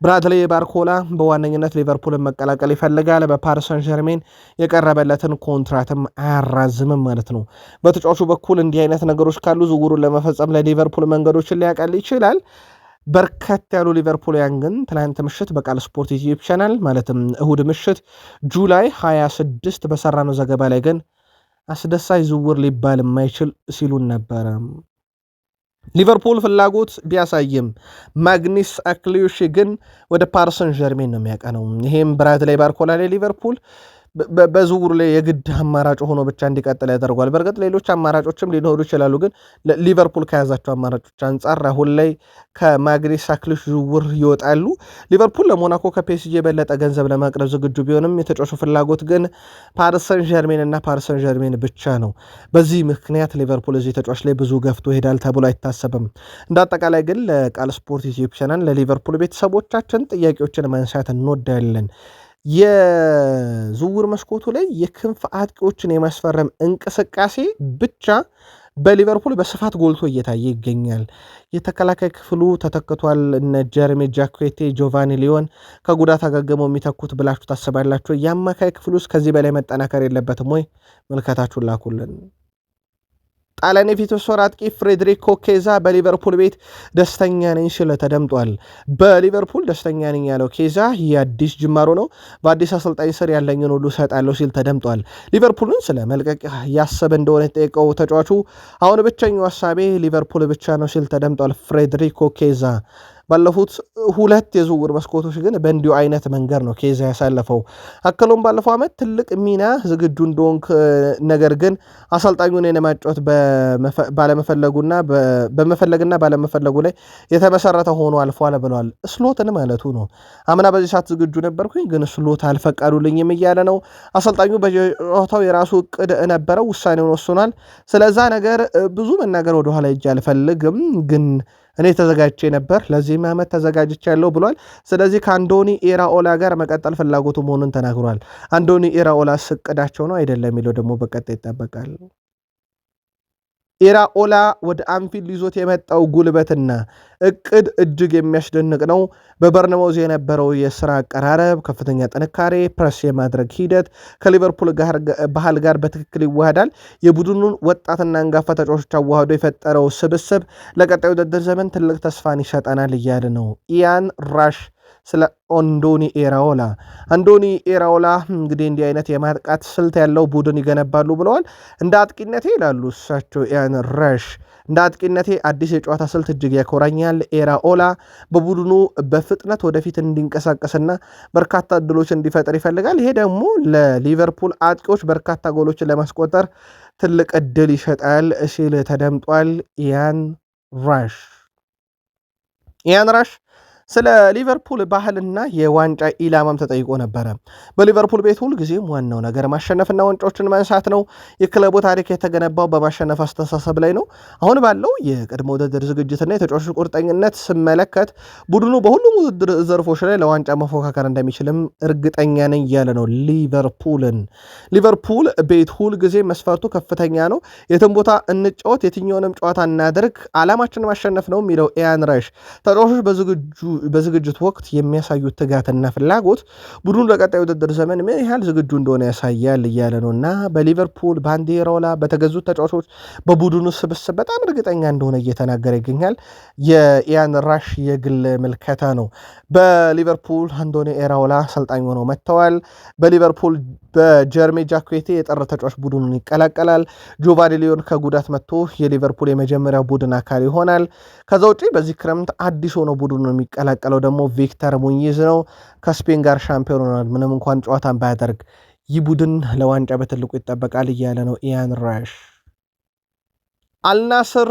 ብራድሌይ ባርኮላ በዋነኝነት ሊቨርፑልን መቀላቀል ይፈልጋል። በፓሪሰን ጀርሜን የቀረበለትን ኮንትራትም አያራዝምም ማለት ነው። በተጫዋቹ በኩል እንዲህ አይነት ነገሮች ካሉ ዝውውሩን ለመፈጸም ለሊቨርፑል መንገዶችን ሊያቀል ይችላል። በርከት ያሉ ሊቨርፑልያን ግን ትናንት ምሽት በቃል ስፖርት ዩቲዩብ ቻናል ማለትም እሁድ ምሽት ጁላይ 26 በሰራነው ዘገባ ላይ ግን አስደሳች ዝውውር ሊባል የማይችል ሲሉን ነበረ። ሊቨርፑል ፍላጎት ቢያሳይም ማግኒስ አክሊዮሽ ግን ወደ ፓሪሰን ጀርሜን ነው የሚያቀነው። ይሄም ብራድሌይ ባርኮላ ላይ ሊቨርፑል በዝውውሩ ላይ የግድ አማራጭ ሆኖ ብቻ እንዲቀጥል ያደርጓል። በእርግጥ ሌሎች አማራጮችም ሊኖሩ ይችላሉ፣ ግን ሊቨርፑል ከያዛቸው አማራጮች አንጻር አሁን ላይ ከማግኔስ ሳክሊሽ ዝውውር ይወጣሉ። ሊቨርፑል ለሞናኮ ከፒኤስጂ የበለጠ ገንዘብ ለማቅረብ ዝግጁ ቢሆንም የተጫዋቹ ፍላጎት ግን ፓሪሰን ጀርሜን እና ፓሪሰን ጀርሜን ብቻ ነው። በዚህ ምክንያት ሊቨርፑል እዚህ ተጫዋች ላይ ብዙ ገፍቶ ይሄዳል ተብሎ አይታሰብም። እንደ አጠቃላይ ግን ለቃል ስፖርት ዩቲዩብ ቻናል ለሊቨርፑል ቤተሰቦቻችን ጥያቄዎችን ማንሳት እንወዳለን። የዝውውር መስኮቱ ላይ የክንፍ አጥቂዎችን የማስፈረም እንቅስቃሴ ብቻ በሊቨርፑል በስፋት ጎልቶ እየታየ ይገኛል። የተከላካይ ክፍሉ ተተክቷል። እነ ጀረሚ ጃኩዌቴ፣ ጆቫኒ ሊዮን ከጉዳት አገግመው የሚተኩት ብላችሁ ታስባላችሁ? የአማካይ ክፍሉ ውስጥ ከዚህ በላይ መጠናከር የለበትም ወይ? መልከታችሁን ላኩልን። ጣሊያን የፊት መስመር አጥቂ ፍሬድሪኮ ኬዛ በሊቨርፑል ቤት ደስተኛ ነኝ ሲል ተደምጧል። በሊቨርፑል ደስተኛ ነኝ ያለው ኬዛ የአዲስ ጅማሮ ነው፣ በአዲስ አሰልጣኝ ስር ያለኝን ሁሉ ሰጣለሁ ሲል ተደምጧል። ሊቨርፑልን ስለ መልቀቅ ያሰበ እንደሆነ የጠየቀው ተጫዋቹ አሁን ብቸኛው ሀሳቤ ሊቨርፑል ብቻ ነው ሲል ተደምጧል። ፍሬድሪኮ ኬዛ ባለፉት ሁለት የዝውውር መስኮቶች ግን በእንዲሁ አይነት መንገድ ነው ኬዛ ያሳለፈው። አክሎም ባለፈው ዓመት ትልቅ ሚና ዝግጁ እንደሆንክ ነገር ግን አሰልጣኙን የማጫወት ባለመፈለጉና በመፈለግና ባለመፈለጉ ላይ የተመሰረተ ሆኖ አልፏል ብለዋል። ስሎትን ማለቱ ነው። አምና በዚህ ሰዓት ዝግጁ ነበርኩኝ ግን ስሎት አልፈቀዱልኝም እያለ ነው። አሰልጣኙ በጨዋታው የራሱ እቅድ ነበረው፣ ውሳኔውን ወስኗል። ስለዛ ነገር ብዙ መናገር ወደኋላ እጅ አልፈልግም ግን እኔ ተዘጋጅቼ ነበር፣ ለዚህም ዓመት ተዘጋጅቼ ያለው ብሏል። ስለዚህ ከአንዶኒ ኢራኦላ ጋር መቀጠል ፍላጎቱ መሆኑን ተናግሯል። አንዶኒ ኢራኦላ እቅዳቸው ነው አይደለም የሚለው ደግሞ በቀጣይ ይጠበቃል። ኢራኦላ ወደ አንፊልድ ይዞት የመጣው ጉልበትና እቅድ እጅግ የሚያስደንቅ ነው። በበርነማውዝ የነበረው የስራ አቀራረብ፣ ከፍተኛ ጥንካሬ፣ ፕረስ የማድረግ ሂደት ከሊቨርፑል ባህል ጋር በትክክል ይዋሃዳል። የቡድኑን ወጣትና አንጋፋ ተጫዋቾች አዋህዶ የፈጠረው ስብስብ ለቀጣዩ ውድድር ዘመን ትልቅ ተስፋን ይሰጠናል እያለ ነው ኢያን ራሽ ስለ አንዶኒ ኤራኦላ እንግዲህ እንዲህ አይነት የማጥቃት ስልት ያለው ቡድን ይገነባሉ ብለዋል። እንደ አጥቂነቴ ይላሉ እሳቸው ኢያን ራሽ፣ እንደ አጥቂነቴ አዲስ የጨዋታ ስልት እጅግ ያኮራኛል። ኤራኦላ በቡድኑ በፍጥነት ወደፊት እንዲንቀሳቀስና በርካታ እድሎች እንዲፈጠር ይፈልጋል። ይሄ ደግሞ ለሊቨርፑል አጥቂዎች በርካታ ጎሎችን ለማስቆጠር ትልቅ እድል ይሰጣል ሲል ተደምጧል። ኢያን ራሽ ስለ ሊቨርፑል ባህልና የዋንጫ ኢላማም ተጠይቆ ነበረ። በሊቨርፑል ቤት ሁልጊዜም ዋናው ነገር ማሸነፍና ዋንጫዎችን ማንሳት ነው። የክለቡ ታሪክ የተገነባው በማሸነፍ አስተሳሰብ ላይ ነው። አሁን ባለው የቅድመ ውድድር ዝግጅትና የተጫዋቾች ቁርጠኝነት ስመለከት ቡድኑ በሁሉም ውድድር ዘርፎች ላይ ለዋንጫ መፎካከር እንደሚችልም እርግጠኛ ነኝ እያለ ነው። ሊቨርፑል ቤት ሁልጊዜ መስፈርቱ ከፍተኛ ነው። የትም ቦታ እንጫወት፣ የትኛውንም ጨዋታ እናደርግ፣ አላማችን ማሸነፍ ነው የሚለው ኢያን ራሽ ተጫዋቾች በዝግጅት ወቅት የሚያሳዩት ትጋትና ፍላጎት ቡድኑ ለቀጣይ ውድድር ዘመን ምን ያህል ዝግጁ እንደሆነ ያሳያል እያለ ነው እና በሊቨርፑል ባንዲራውላ በተገዙት ተጫዋቾች በቡድኑ ስብስብ በጣም እርግጠኛ እንደሆነ እየተናገረ ይገኛል። የኢያን ራሽ የግል ምልከታ ነው። በሊቨርፑል አንዶኒ ኢራኦላ አሰልጣኝ ሆነው መጥተዋል። በሊቨርፑል በጀርሚ ጃኩዌቴ የጠረ ተጫዋች ቡድኑን ይቀላቀላል። ጆቫኒ ሊዮን ከጉዳት መጥቶ የሊቨርፑል የመጀመሪያው ቡድን አካል ይሆናል። ከዛ ውጪ በዚህ ክረምት አዲስ ሆነው ቡድኑን የሚቀላቀለው ደግሞ ቪክተር ሙኝዝ ነው። ከስፔን ጋር ሻምፒዮን ሆናል። ምንም እንኳን ጨዋታን ባያደርግ ይህ ቡድን ለዋንጫ በትልቁ ይጠበቃል እያለ ነው ኢያን ራሽ። አልናስር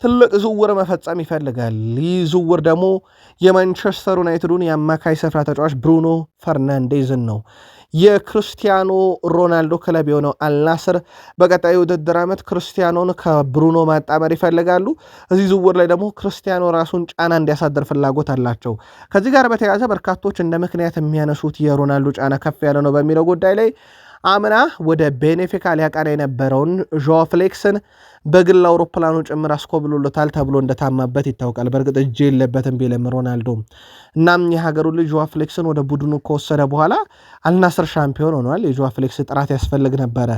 ትልቅ ዝውውር መፈጸም ይፈልጋል። ይህ ዝውውር ደግሞ የማንቸስተር ዩናይትዱን የአማካይ ስፍራ ተጫዋች ብሩኖ ፈርናንዴዝን ነው። የክርስቲያኖ ሮናልዶ ክለብ የሆነው አልናስር በቀጣዩ ውድድር ዓመት ክርስቲያኖን ከብሩኖ ማጣመር ይፈልጋሉ። እዚህ ዝውውር ላይ ደግሞ ክርስቲያኖ ራሱን ጫና እንዲያሳድር ፍላጎት አላቸው። ከዚህ ጋር በተያያዘ በርካቶች እንደ ምክንያት የሚያነሱት የሮናልዶ ጫና ከፍ ያለ ነው በሚለው ጉዳይ ላይ አምና ወደ ቤኔፊካ ሊያቀና የነበረውን ዦዋ ፍሌክስን በግል አውሮፕላኑ ጭምር አስኮብሎሎታል ተብሎ እንደታማበት ይታወቃል። በእርግጥ እጅ የለበትም ቢልም ሮናልዶ እናም የሀገሩ ልጅ ዦዋ ፍሌክስን ወደ ቡድኑ ከወሰደ በኋላ አልናስር ሻምፒዮን ሆኗል። የዦዋ ፍሌክስ ጥራት ያስፈልግ ነበረ።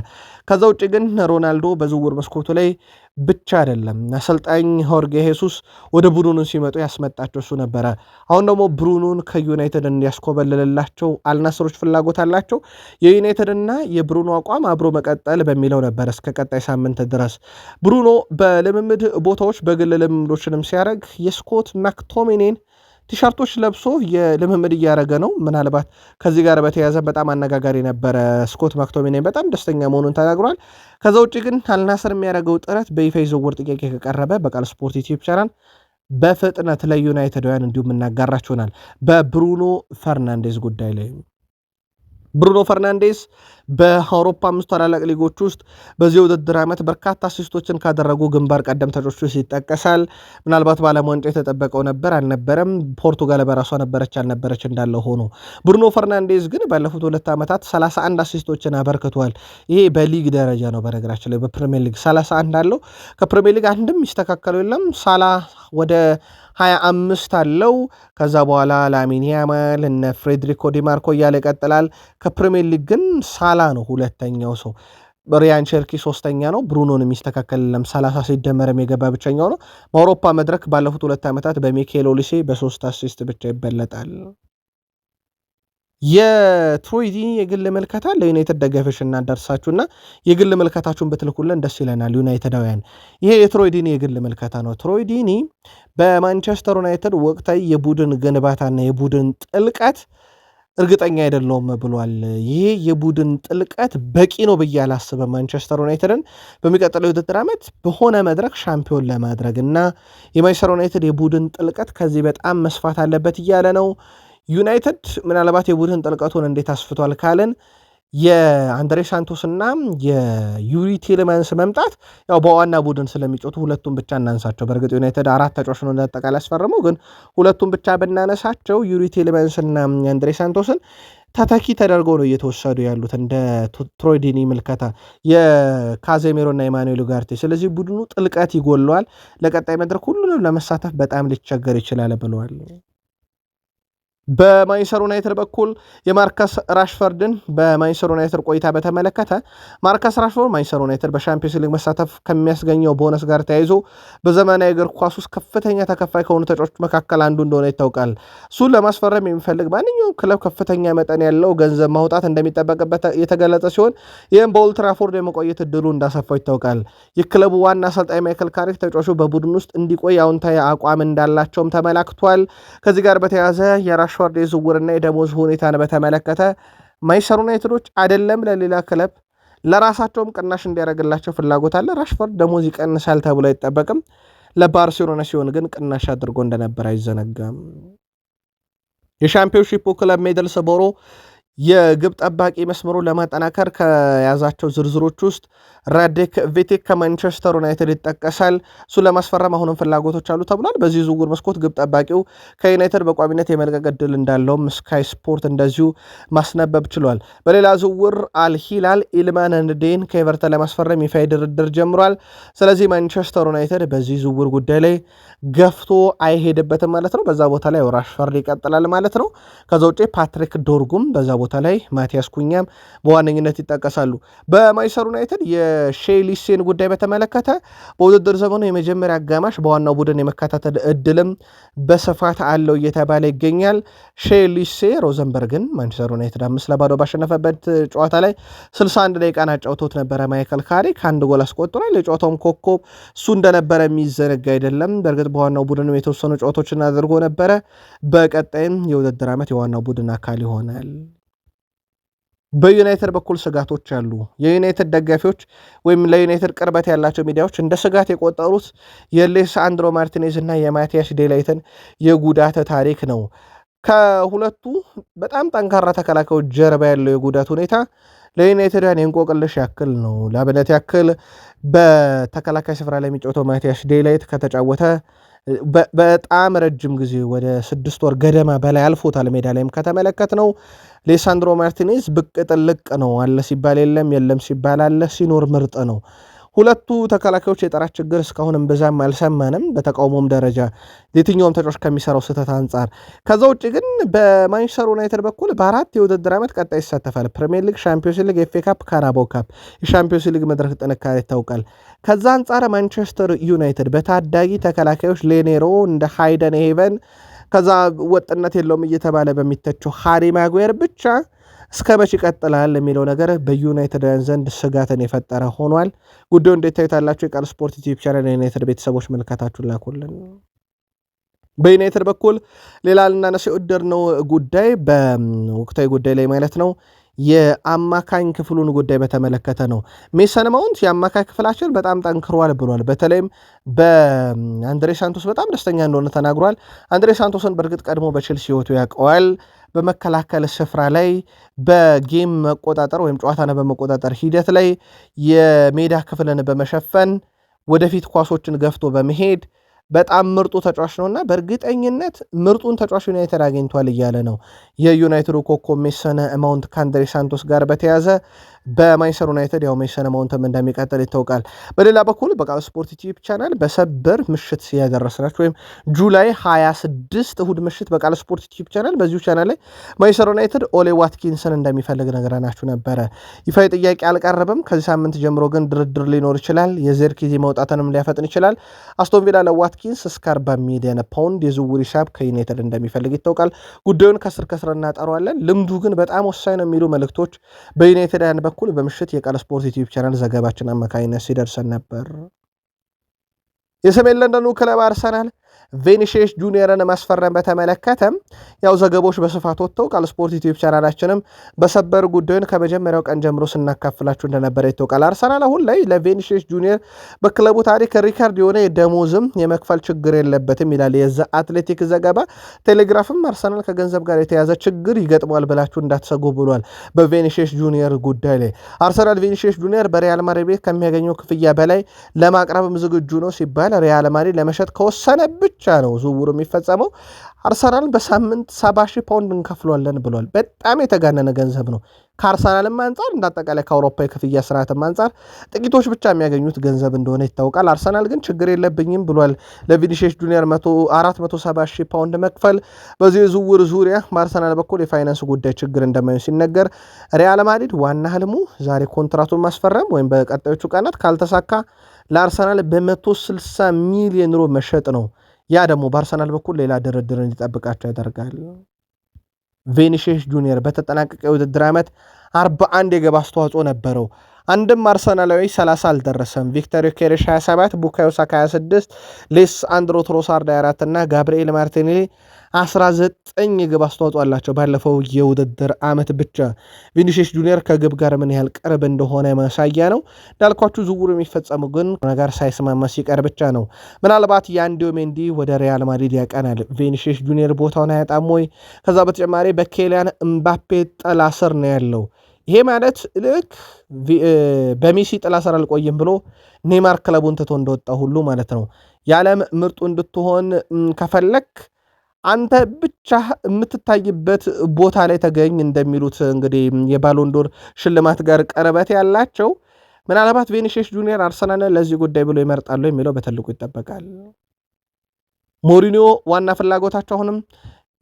ከዛ ውጭ ግን ሮናልዶ በዝውውር መስኮቱ ላይ ብቻ አይደለም አሰልጣኝ ሆርጌ ሄሱስ ወደ ቡድኑ ሲመጡ ያስመጣቸው እሱ ነበረ። አሁን ደግሞ ብሩኖን ከዩናይትድ እንዲያስኮበልልላቸው አልናስሮች ፍላጎት አላቸው። የዩናይትድ እና የብሩኖ አቋም አብሮ መቀጠል በሚለው ነበር እስከ ቀጣይ ሳምንት ድረስ። ብሩኖ በልምምድ ቦታዎች በግል ልምምዶችንም ሲያደርግ የስኮት ማክቶሚኔን ቲሸርቶች ለብሶ የልምምድ እያደረገ ነው። ምናልባት ከዚህ ጋር በተያያዘ በጣም አነጋጋሪ ነበረ። ስኮት ማክቶሚኔን በጣም ደስተኛ መሆኑን ተናግሯል። ከዛ ውጭ ግን አልናስር የሚያደርገው ጥረት በይፋ ዝውውር ጥያቄ ከቀረበ በቃል ስፖርት ዩቲዩብ ቻናል በፍጥነት ለዩናይትዳውያን እንዲሁም እናጋራችሁናል። በብሩኖ ፈርናንዴዝ ጉዳይ ላይ ብሩኖ ፈርናንዴስ በአውሮፓ 5 ታላላቅ ሊጎች ውስጥ በዚህ ውድድር ዓመት በርካታ አሲስቶችን ካደረጉ ግንባር ቀደም ተጫዋቾች ውስጥ ይጠቀሳል። ምናልባት በዓለም ዋንጫ የተጠበቀው ነበር አልነበረም፣ ፖርቱጋል በራሷ ነበረች አልነበረች እንዳለ ሆኖ ብሩኖ ፈርናንዴስ ግን ባለፉት 2 ዓመታት 31 አሲስቶችን አበርክቷል። ይሄ በሊግ ደረጃ ነው። በነገራችን ላይ በፕሪሚየር ሊግ 31 አለው። ከፕሪሚየር ሊግ አንድም ይስተካከለው የለም። ሳላ ወደ 25 አለው። ከዛ በኋላ ላሚን ያማል እነ ፍሬድሪኮ ዲማርኮ እያለ ይቀጥላል። ከፕሪሚየር ሊግ ግን ሳላ ነው ሁለተኛው ሰው። ሪያን ቸርኪ ሶስተኛ ነው። ብሩኖን የሚስተካከል ለም 30 ሲደመር የገባ ብቸኛው ነው። በአውሮፓ መድረክ ባለፉት 2 ዓመታት በሚኬል ኦሊሴ በ3 አሲስት ብቻ ይበለጣል። የትሮይዲኒ የግል መልከታ ለዩናይትድ ደጋፊዎች እናደርሳችሁና የግል መልከታችሁን ብትልኩልን ደስ ይለናል። ዩናይትዳውያን ይሄ የትሮይዲኒ የግል መልከታ ነው። ትሮይዲኒ በማንቸስተር ዩናይትድ ወቅታዊ የቡድን ግንባታና የቡድን ጥልቀት እርግጠኛ አይደለውም ብሏል። ይሄ የቡድን ጥልቀት በቂ ነው ብዬ አላስብም። ማንቸስተር ዩናይትድን በሚቀጥለው የውድድር ዓመት በሆነ መድረክ ሻምፒዮን ለማድረግ እና የማንቸስተር ዩናይትድ የቡድን ጥልቀት ከዚህ በጣም መስፋት አለበት እያለ ነው። ዩናይትድ ምናልባት የቡድን ጥልቀቱን እንዴት አስፍቷል ካልን የአንድሬ ሳንቶስ እና የዩሪ ቲሌማንስ መምጣት ያው በዋና ቡድን ስለሚጮቱ ሁለቱም ብቻ እናንሳቸው። በእርግጥ ዩናይትድ 4 ተጫዋች ነው አጠቃላይ ያስፈረመው፣ ግን ሁለቱም ብቻ ብናነሳቸው ዩሪ ቲሌማንስ እና የአንድሬ ሳንቶስን ተተኪ ተደርገው ነው እየተወሰዱ ያሉት እንደ ትሮይዲኒ ምልከታ የካዜሜሮ እና የማኑኤል ኡጋርቴ። ስለዚህ ቡድኑ ጥልቀት ይጎለዋል፣ ለቀጣይ መድረክ ሁሉንም ለመሳተፍ በጣም ሊቸገር ይችላል ብለዋል። በማንቸስተር ዩናይትድ በኩል የማርከስ ራሽፈርድን በማንቸስተር ዩናይትድ ቆይታ በተመለከተ ማርከስ ራሽፈርድ ማንቸስተር ዩናይትድ በሻምፒዮንስ ሊግ መሳተፍ ከሚያስገኘው ቦነስ ጋር ተያይዞ በዘመናዊ እግር ኳስ ውስጥ ከፍተኛ ተከፋይ ከሆኑ ተጫዋቾች መካከል አንዱ እንደሆነ ይታወቃል። እሱን ለማስፈረም የሚፈልግ ማንኛውም ክለብ ከፍተኛ መጠን ያለው ገንዘብ ማውጣት እንደሚጠበቅበት የተገለጸ ሲሆን ይህም በኦልድ ትራፎርድ የመቆየት እድሉ እንዳሰፋው ይታወቃል። የክለቡ ዋና አሰልጣኝ ማይክል ካሪክ ተጫዋቹ በቡድን ውስጥ እንዲቆይ አዎንታዊ አቋም እንዳላቸውም ተመላክቷል። ከዚህ ጋር በተያያዘ የራሽፈርድ የዝውውርና የደሞዝ ሁኔታን በተመለከተ ማንቸስተር ዩናይትዶች አይደለም ለሌላ ክለብ ለራሳቸውም ቅናሽ እንዲያደርግላቸው ፍላጎት አለ። ራሽፈርድ ደሞዝ ይቀንሳል ተብሎ አይጠበቅም። ለባርሴሎና ሲሆን ግን ቅናሽ አድርጎ እንደነበር አይዘነጋም። የሻምፒዮንሺፑ ክለብ ሚድልስብሮ የግብ ጠባቂ መስመሩን ለማጠናከር ከያዛቸው ዝርዝሮች ውስጥ ራዴክ ቪቴክ ከማንቸስተር ዩናይትድ ይጠቀሳል። እሱን ለማስፈረም አሁንም ፍላጎቶች አሉ ተብሏል። በዚህ ዝውውር መስኮት ግብ ጠባቂው ከዩናይትድ በቋሚነት የመልቀቅ ዕድል እንዳለውም ስካይ ስፖርት እንደዚሁ ማስነበብ ችሏል። በሌላ ዝውውር አልሂላል ኢልማን ንዴን ከኤቨርተን ለማስፈረም ይፋ ድርድር ጀምሯል። ስለዚህ ማንቸስተር ዩናይትድ በዚህ ዝውውር ጉዳይ ላይ ገፍቶ አይሄድበትም ማለት ነው። በዛ ቦታ ላይ ራሽፈርድ ይቀጥላል ማለት ነው። ከዛ ውጭ ፓትሪክ ዶርጉም በዛ ቦታ ላይ ማቲያስ ኩኛም በዋነኝነት ይጠቀሳሉ። በማንቸስተር ዩናይትድ የሼሊሴን ጉዳይ በተመለከተ በውድድር ዘመኑ የመጀመሪያ አጋማሽ በዋናው ቡድን የመከታተል እድልም በስፋት አለው እየተባለ ይገኛል። ሼሊሴ ሮዘንበርግን ማንቸስተር ዩናይትድ 5-0 ባሸነፈበት ጨዋታ ላይ 61 ደቂቃን አጫውቶት ነበረ። ማይክል ካሪክ 1 ጎል አስቆጥሯል። የጨዋታውም ኮከብ እሱ እንደነበረ የሚዘነጋ አይደለም። በእርግጥ በዋናው ቡድን የተወሰኑ ጨዋታዎችን አድርጎ ነበረ። በቀጣይም የውድድር ዓመት የዋናው ቡድን አካል ይሆናል። በዩናይትድ በኩል ስጋቶች አሉ። የዩናይትድ ደጋፊዎች ወይም ለዩናይትድ ቅርበት ያላቸው ሚዲያዎች እንደ ስጋት የቆጠሩት የሌሳንድሮ ማርቲኔዝ እና የማቲያስ ዴላይትን የጉዳት ታሪክ ነው። ከሁለቱ በጣም ጠንካራ ተከላካዮች ጀርባ ያለው የጉዳት ሁኔታ ለዩናይትድን የእንቆቅልሽ ያክል ነው። ለአብነት ያክል በተከላካይ ስፍራ ላይ የሚጫወተው ማቲያስ ዴላይት ከተጫወተ በጣም ረጅም ጊዜ ወደ 6 ወር ገደማ በላይ አልፎታል። ሜዳ ላይም ከተመለከት ነው ሌሳንድሮ ማርቲኔዝ ብቅ ጥልቅ ነው። አለ ሲባል የለም ሲባል አለ፣ ሲኖር ምርጥ ነው። ሁለቱ ተከላካዮች የጥራት ችግር እስካሁንም ብዛም አልሰማንም፣ በተቃውሞም ደረጃ የትኛውም ተጫዋች ከሚሰራው ስህተት አንጻር። ከዛ ውጭ ግን በማንቸስተር ዩናይትድ በኩል በ4 የውድድር ዓመት ቀጣይ ይሳተፋል። ፕሪሚየር ሊግ፣ ሻምፒዮንስ ሊግ፣ ኤፍ ኤ ካፕ፣ ካራባው ካፕ። የሻምፒዮንስ ሊግ መድረክ ጥንካሬ ይታወቃል። ከዛ አንጻር ማንቸስተር ዩናይትድ በታዳጊ ተከላካዮች ሌኔሮ እንደ ሃይደን ሄቨን ከዛ ወጥነት የለውም እየተባለ በሚተቸው ሃሪ ማጉዌር ብቻ እስከ መቼ ይቀጥላል የሚለው ነገር በዩናይትድን ዘንድ ስጋትን የፈጠረ ሆኗል። ጉዳዩ እንዴት ታዩታላችሁ? የቃል ስፖርት ዩቲዩብ ቻናል የዩናይትድ ቤተሰቦች መልካታችሁን ላኩልን። በዩናይትድ በኩል ሌላ ልናነሳ የወደድነው ጉዳይ በወቅታዊ ጉዳይ ላይ ማለት ነው የአማካኝ ክፍሉን ጉዳይ በተመለከተ ነው። ሜሰን ማውንት የአማካኝ ክፍላችን በጣም ጠንክሯል ብሏል። በተለይም በአንድሬ ሳንቶስ በጣም ደስተኛ እንደሆነ ተናግሯል። አንድሬ ሳንቶስን በእርግጥ ቀድሞ በቼልሲ ሕይወቱ ያውቀዋል። በመከላከል ስፍራ ላይ በጌም መቆጣጠር ወይም ጨዋታን በመቆጣጠር ሂደት ላይ የሜዳ ክፍልን በመሸፈን ወደፊት ኳሶችን ገፍቶ በመሄድ በጣም ምርጡ ተጫዋች ነውና በእርግጠኝነት ምርጡን ተጫዋች ዩናይትድ አግኝቷል እያለ ነው የዩናይትዱ ኮከብ ሜሰን ማውንት ከአንድሬ ሳንቶስ ጋር በተያዘ በማንቸስተር ዩናይትድ ያው ሜሰን ማውንትም እንደሚቀጥል ይታወቃል። በሌላ በኩል በቃል ስፖርት ዩቲዩብ ቻናል በሰበር ምሽት ያደረስናችሁ ወይም ጁላይ 26 እሁድ ምሽት በቃል ስፖርት ዩቲዩብ ቻናል በዚሁ ቻናል ላይ ማንቸስተር ዩናይትድ ኦሌ ዋትኪንስን እንደሚፈልግ ነገራናችሁ ነበረ። ይፋዊ ጥያቄ አልቀረበም። ከዚህ ሳምንት ጀምሮ ግን ድርድር ሊኖር ይችላል። የዘርኪዚ መውጣትንም ሊያፈጥን ይችላል። አስቶን ቪላ ለዋትኪንስ እስከ 40 ሚሊዮን ፓውንድ የዝውውር ሂሳብ ከዩናይትድ እንደሚፈልግ ይታወቃል። ጉዳዩን ከስር እናጠረዋለን። ልምዱ ግን በጣም ወሳኝ ነው የሚሉ መልእክቶች በዩናይትድ በኩል በምሽት የቃል ስፖርት ዩቲዩብ ቻናል ዘገባችን አማካኝነት ሲደርሰን ነበር። የሰሜን ለንደኑ ክለብ አርሰናል ቬኒሺየስ ጁኒየርን ማስፈረም በተመለከተ ያው ዘገቦች በስፋት ወጥተው ቃል ስፖርት ዩቲዩብ ቻናላችንም በሰበር ጉዳዩን ከመጀመሪያው ቀን ጀምሮ ስናካፍላችሁ እንደነበረ ይታወቃል። አርሰናል አሁን ላይ ለቬኒሺየስ ጁኒየር በክለቡ ታሪክ ሪካርድ የሆነ የደሞዝም የመክፈል ችግር የለበትም ይላል የዘ አትሌቲክ ዘገባ። ቴሌግራፍም አርሰናል ከገንዘብ ጋር የተያዘ ችግር ይገጥሟል ብላችሁ እንዳትሰጉ ብሏል። በቬኒሺየስ ጁኒየር ጉዳይ ላይ አርሰናል ቬኒሺየስ ጁኒየር በሪያል ማድሪድ ቤት ከሚያገኘው ክፍያ በላይ ለማቅረብም ዝግጁ ነው ሲባል ሪያል ማድሪድ ለመሸጥ ከወሰነ ብቻ ነው ዝውውሩ የሚፈጸመው። አርሰናል በሳምንት 70,000 ፓውንድ እንከፍሏለን ብሏል። በጣም የተጋነነ ገንዘብ ነው። ከአርሰናልም አንጻር እንዳጠቃላይ ከአውሮፓ የክፍያ ስርዓትም አንጻር ጥቂቶች ብቻ የሚያገኙት ገንዘብ እንደሆነ ይታወቃል። አርሰናል ግን ችግር የለብኝም ብሏል። ለቪኒሺየስ ጁኒየር 470,000 ፓውንድ መክፈል በዚህ የዝውውር ዙሪያ በአርሰናል በኩል የፋይናንስ ጉዳይ ችግር እንደማይሆን ሲነገር፣ ሪያል ማድሪድ ዋና ህልሙ ዛሬ ኮንትራቱን ማስፈረም ወይም በቀጣዮቹ ቀናት ካልተሳካ ለአርሰናል በ160 ሚሊዮን ዩሮ መሸጥ ነው። ያ ደግሞ በአርሰናል በኩል ሌላ ድርድር እንዲጠብቃቸው ያደርጋል። ቬኒሺየስ ጁኒየር በተጠናቀቀ የውድድር ዓመት 41 የግብ አስተዋጽኦ ነበረው። አንድም አርሰናላዊ 30 አልደረሰም። ቪክተር ዮኬሬሽ 27፣ ቡካዮ ሳካ 26፣ ሌሳንድሮ ትሮሳርድ 24 እና ጋብርኤል ማርቲኔሊ 19 የግብ አስተዋጽኦ አላቸው ባለፈው የውድድር ዓመት ብቻ። ቪኒሺየስ ጁኒየር ከግብ ጋር ምን ያህል ቅርብ እንደሆነ ማሳያ ነው። እንዳልኳችሁ ዝውውሩ የሚፈጸሙ ግን ነገር ሳይስማማ ሲቀር ብቻ ነው። ምናልባት የአንዲዮ ሜንዲ ወደ ሪያል ማድሪድ ያቀናል። ቬኒሺየስ ጁኒየር ቦታውን አያጣም ወይ? ከዛ በተጨማሪ በኬሊያን እምባፔ ጥላ ስር ነው ያለው። ይሄ ማለት ልክ በሜሲ ጥላ ስር አልቆይም ብሎ ኔይማር ክለቡን ትቶ እንደወጣ ሁሉ ማለት ነው። የዓለም ምርጡ እንድትሆን ከፈለክ አንተ ብቻ የምትታይበት ቦታ ላይ ተገኝ እንደሚሉት እንግዲህ የባሎንዶር ሽልማት ጋር ቀረበት ያላቸው ምናልባት ቬኒሺየስ ጁኒየር አርሰናልን ለዚህ ጉዳይ ብሎ ይመርጣሉ የሚለው በትልቁ ይጠበቃል። ሞሪኒዮ ዋና ፍላጎታቸው አሁንም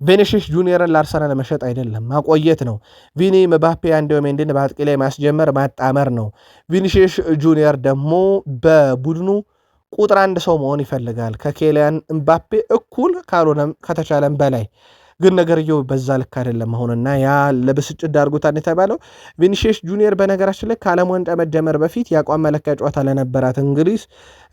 ቬኒሺየስ ጁኒየርን ለአርሰናል መሸጥ አይደለም፣ ማቆየት ነው። ቪኒ ምባፔ አንዲዮ ሜንዲን በአጥቂ ላይ ማስጀመር ማጣመር ነው። ቪኒሺየስ ጁኒየር ደግሞ በቡድኑ ቁጥር አንድ ሰው መሆን ይፈልጋል። ከኬሊያን እምባፔ እኩል ካልሆነም ከተቻለም በላይ ግን ነገርየው በዛ ልክ አይደለም አሁንና ያ ለብስጭት ዳርጎታል የተባለው ቪኒሺየስ ጁኒየር በነገራችን ላይ ከዓለም ዋንጫ መጀመር በፊት የአቋም መለኪያ ጨዋታ ለነበራት እንግሊዝ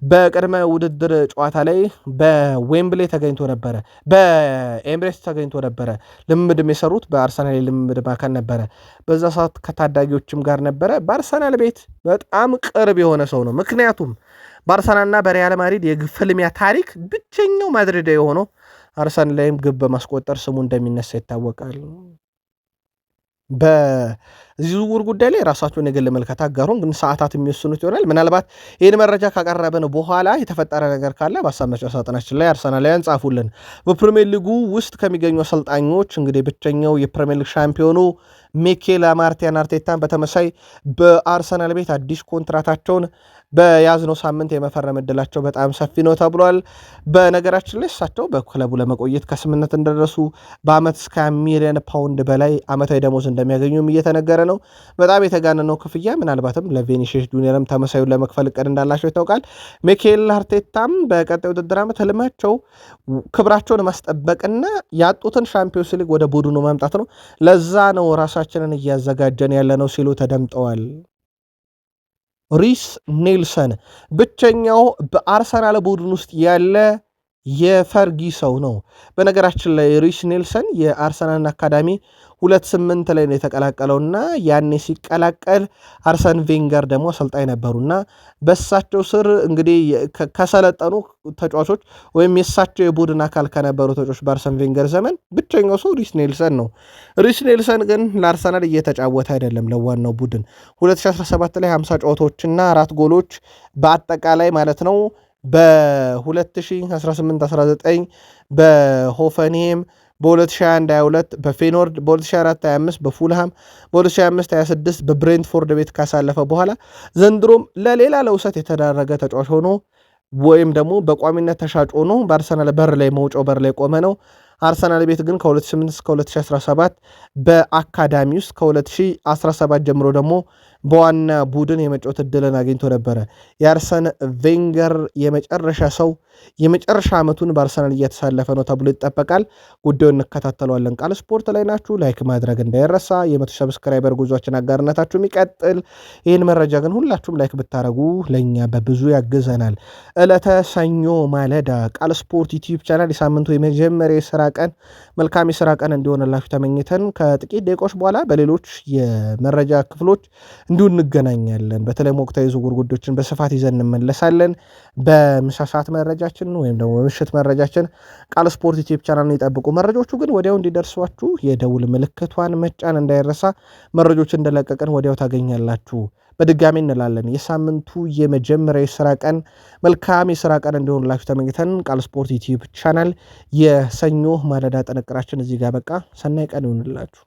በቅድመ ውድድር ጨዋታ ላይ በዌምብሌ ተገኝቶ ነበረ፣ በኤምሬትስ ተገኝቶ ነበረ። ልምምድም የሰሩት በአርሰናል ልምምድ ማዕከል ነበረ። በዛ ሰዓት ከታዳጊዎችም ጋር ነበረ። በአርሰናል ቤት በጣም ቅርብ የሆነ ሰው ነው። ምክንያቱም በአርሰናልና በሪያል ማድሪድ የግብ ፍልሚያ ታሪክ ብቸኛው ማድሪድ የሆነው አርሰናል ላይም ግብ በማስቆጠር ስሙ እንደሚነሳ ይታወቃል። በዚህ ዝውውር ጉዳይ ላይ ራሳቸውን የግል መልከታ አጋሩን፣ ግን ሰዓታት የሚወስኑት ይሆናል። ምናልባት ይህን መረጃ ካቀረብን በኋላ የተፈጠረ ነገር ካለ በሀሳብ መስጫ ሳጥናችን ላይ አርሰናላውያን ጻፉልን። በፕሪሚየር ሊጉ ውስጥ ከሚገኙ አሰልጣኞች እንግዲህ ብቸኛው የፕሪሚየር ሊግ ሻምፒዮኑ ሚኬል አርቴታን በተመሳይ በአርሰናል ቤት አዲስ ኮንትራታቸውን በያዝነው ሳምንት የመፈረም ዕድላቸው በጣም ሰፊ ነው ተብሏል። በነገራችን ላይ እሳቸው በክለቡ ለመቆየት ከስምምነት እንደደረሱ በአመት እስከ ሚሊዮን ፓውንድ በላይ አመታዊ ደሞዝ እንደሚያገኙም እየተነገረ ነው። በጣም የተጋነነው ክፍያ ምናልባትም ለቪኒሺየስ ጁኒየርም ተመሳዩን ለመክፈል እቅድ እንዳላቸው ይታወቃል። ሚኬል አርቴታም በቀጣይ ውድድር ዓመት ህልማቸው ክብራቸውን ማስጠበቅና ያጡትን ሻምፒዮንስ ሊግ ወደ ቡድኑ ማምጣት ነው። ለዛ ነው ራሳችንን እያዘጋጀን ያለ ነው ሲሉ ተደምጠዋል። ሪስ ኔልሰን ብቸኛው በአርሰናል ቡድን ውስጥ ያለ የፈርጊ ሰው ነው። በነገራችን ላይ ሪስ ኔልሰን የአርሰናል አካዳሚ 28 ላይ ነው የተቀላቀለውና ያኔ ሲቀላቀል አርሰን ቬንገር ደግሞ አሰልጣኝ ነበሩና በሳቸው ስር እንግዲህ ከሰለጠኑ ተጫዋቾች ወይም የሳቸው የቡድን አካል ከነበሩ ተጫዋቾች በአርሰን ቬንገር ዘመን ብቸኛው ሰው ሪስ ኔልሰን ነው። ሪስ ኔልሰን ግን ለአርሰናል እየተጫወተ አይደለም። ለዋናው ቡድን 2017 ላይ 50 ጨዋታዎችና 4 ጎሎች በአጠቃላይ ማለት ነው በ2018-19 በሆፈንሄም በ2021-22 በፌኖርድ በ2024-25 በፉልሃም በ2025-26 በብሬንትፎርድ ቤት ካሳለፈ በኋላ ዘንድሮም ለሌላ ለውሰት የተዳረገ ተጫዋች ሆኖ ወይም ደግሞ በቋሚነት ተሻጭ ሆኖ በአርሰናል በር ላይ መውጫው በር ላይ ቆመ ነው። አርሰናል ቤት ግን ከ2008 እስከ 2017 በአካዳሚ ውስጥ ከ2017 ጀምሮ ደግሞ በዋና ቡድን የመጫወት ዕድልን አግኝቶ ነበረ። የአርሰን ቬንገር የመጨረሻ ሰው የመጨረሻ ዓመቱን በአርሰናል እየተሳለፈ ነው ተብሎ ይጠበቃል። ጉዳዩን እንከታተለዋለን። ቃል ስፖርት ላይ ናችሁ። ላይክ ማድረግ እንዳይረሳ። የመቶ ሰብስክራይበር ጉዟችን አጋርነታችሁ የሚቀጥል። ይህን መረጃ ግን ሁላችሁም ላይክ ብታደረጉ ለእኛ በብዙ ያግዘናል። ዕለተ ሰኞ ማለዳ ቃል ስፖርት ዩቲዩብ ቻናል የሳምንቱ የመጀመሪያ የስራ ቀን መልካም የስራ ቀን እንዲሆንላችሁ ተመኝተን ከጥቂት ደቂቆች በኋላ በሌሎች የመረጃ ክፍሎች እንዲሁ እንገናኛለን። በተለይም ወቅታዊ ዝውውር ጉዳዮችን በስፋት ይዘን እንመለሳለን። በምሳ ሰዓት መረጃችን ወይም ደግሞ በምሽት መረጃችን ቃል ስፖርት ዩቲዩብ ቻናልን ይጠብቁ። መረጃዎቹ ግን ወዲያው እንዲደርሷችሁ የደውል ምልክቷን መጫን እንዳይረሳ። መረጃዎች እንደለቀቀን ወዲያው ታገኛላችሁ። በድጋሚ እንላለን የሳምንቱ የመጀመሪያ የስራ ቀን መልካም የስራ ቀን እንዲሆንላችሁ ተመኝተን ቃል ስፖርት ዩቲዩብ ቻናል የሰኞ ማለዳ ጥንቅራችን እዚህ ጋር በቃ። ሰናይ ቀን ይሆንላችሁ።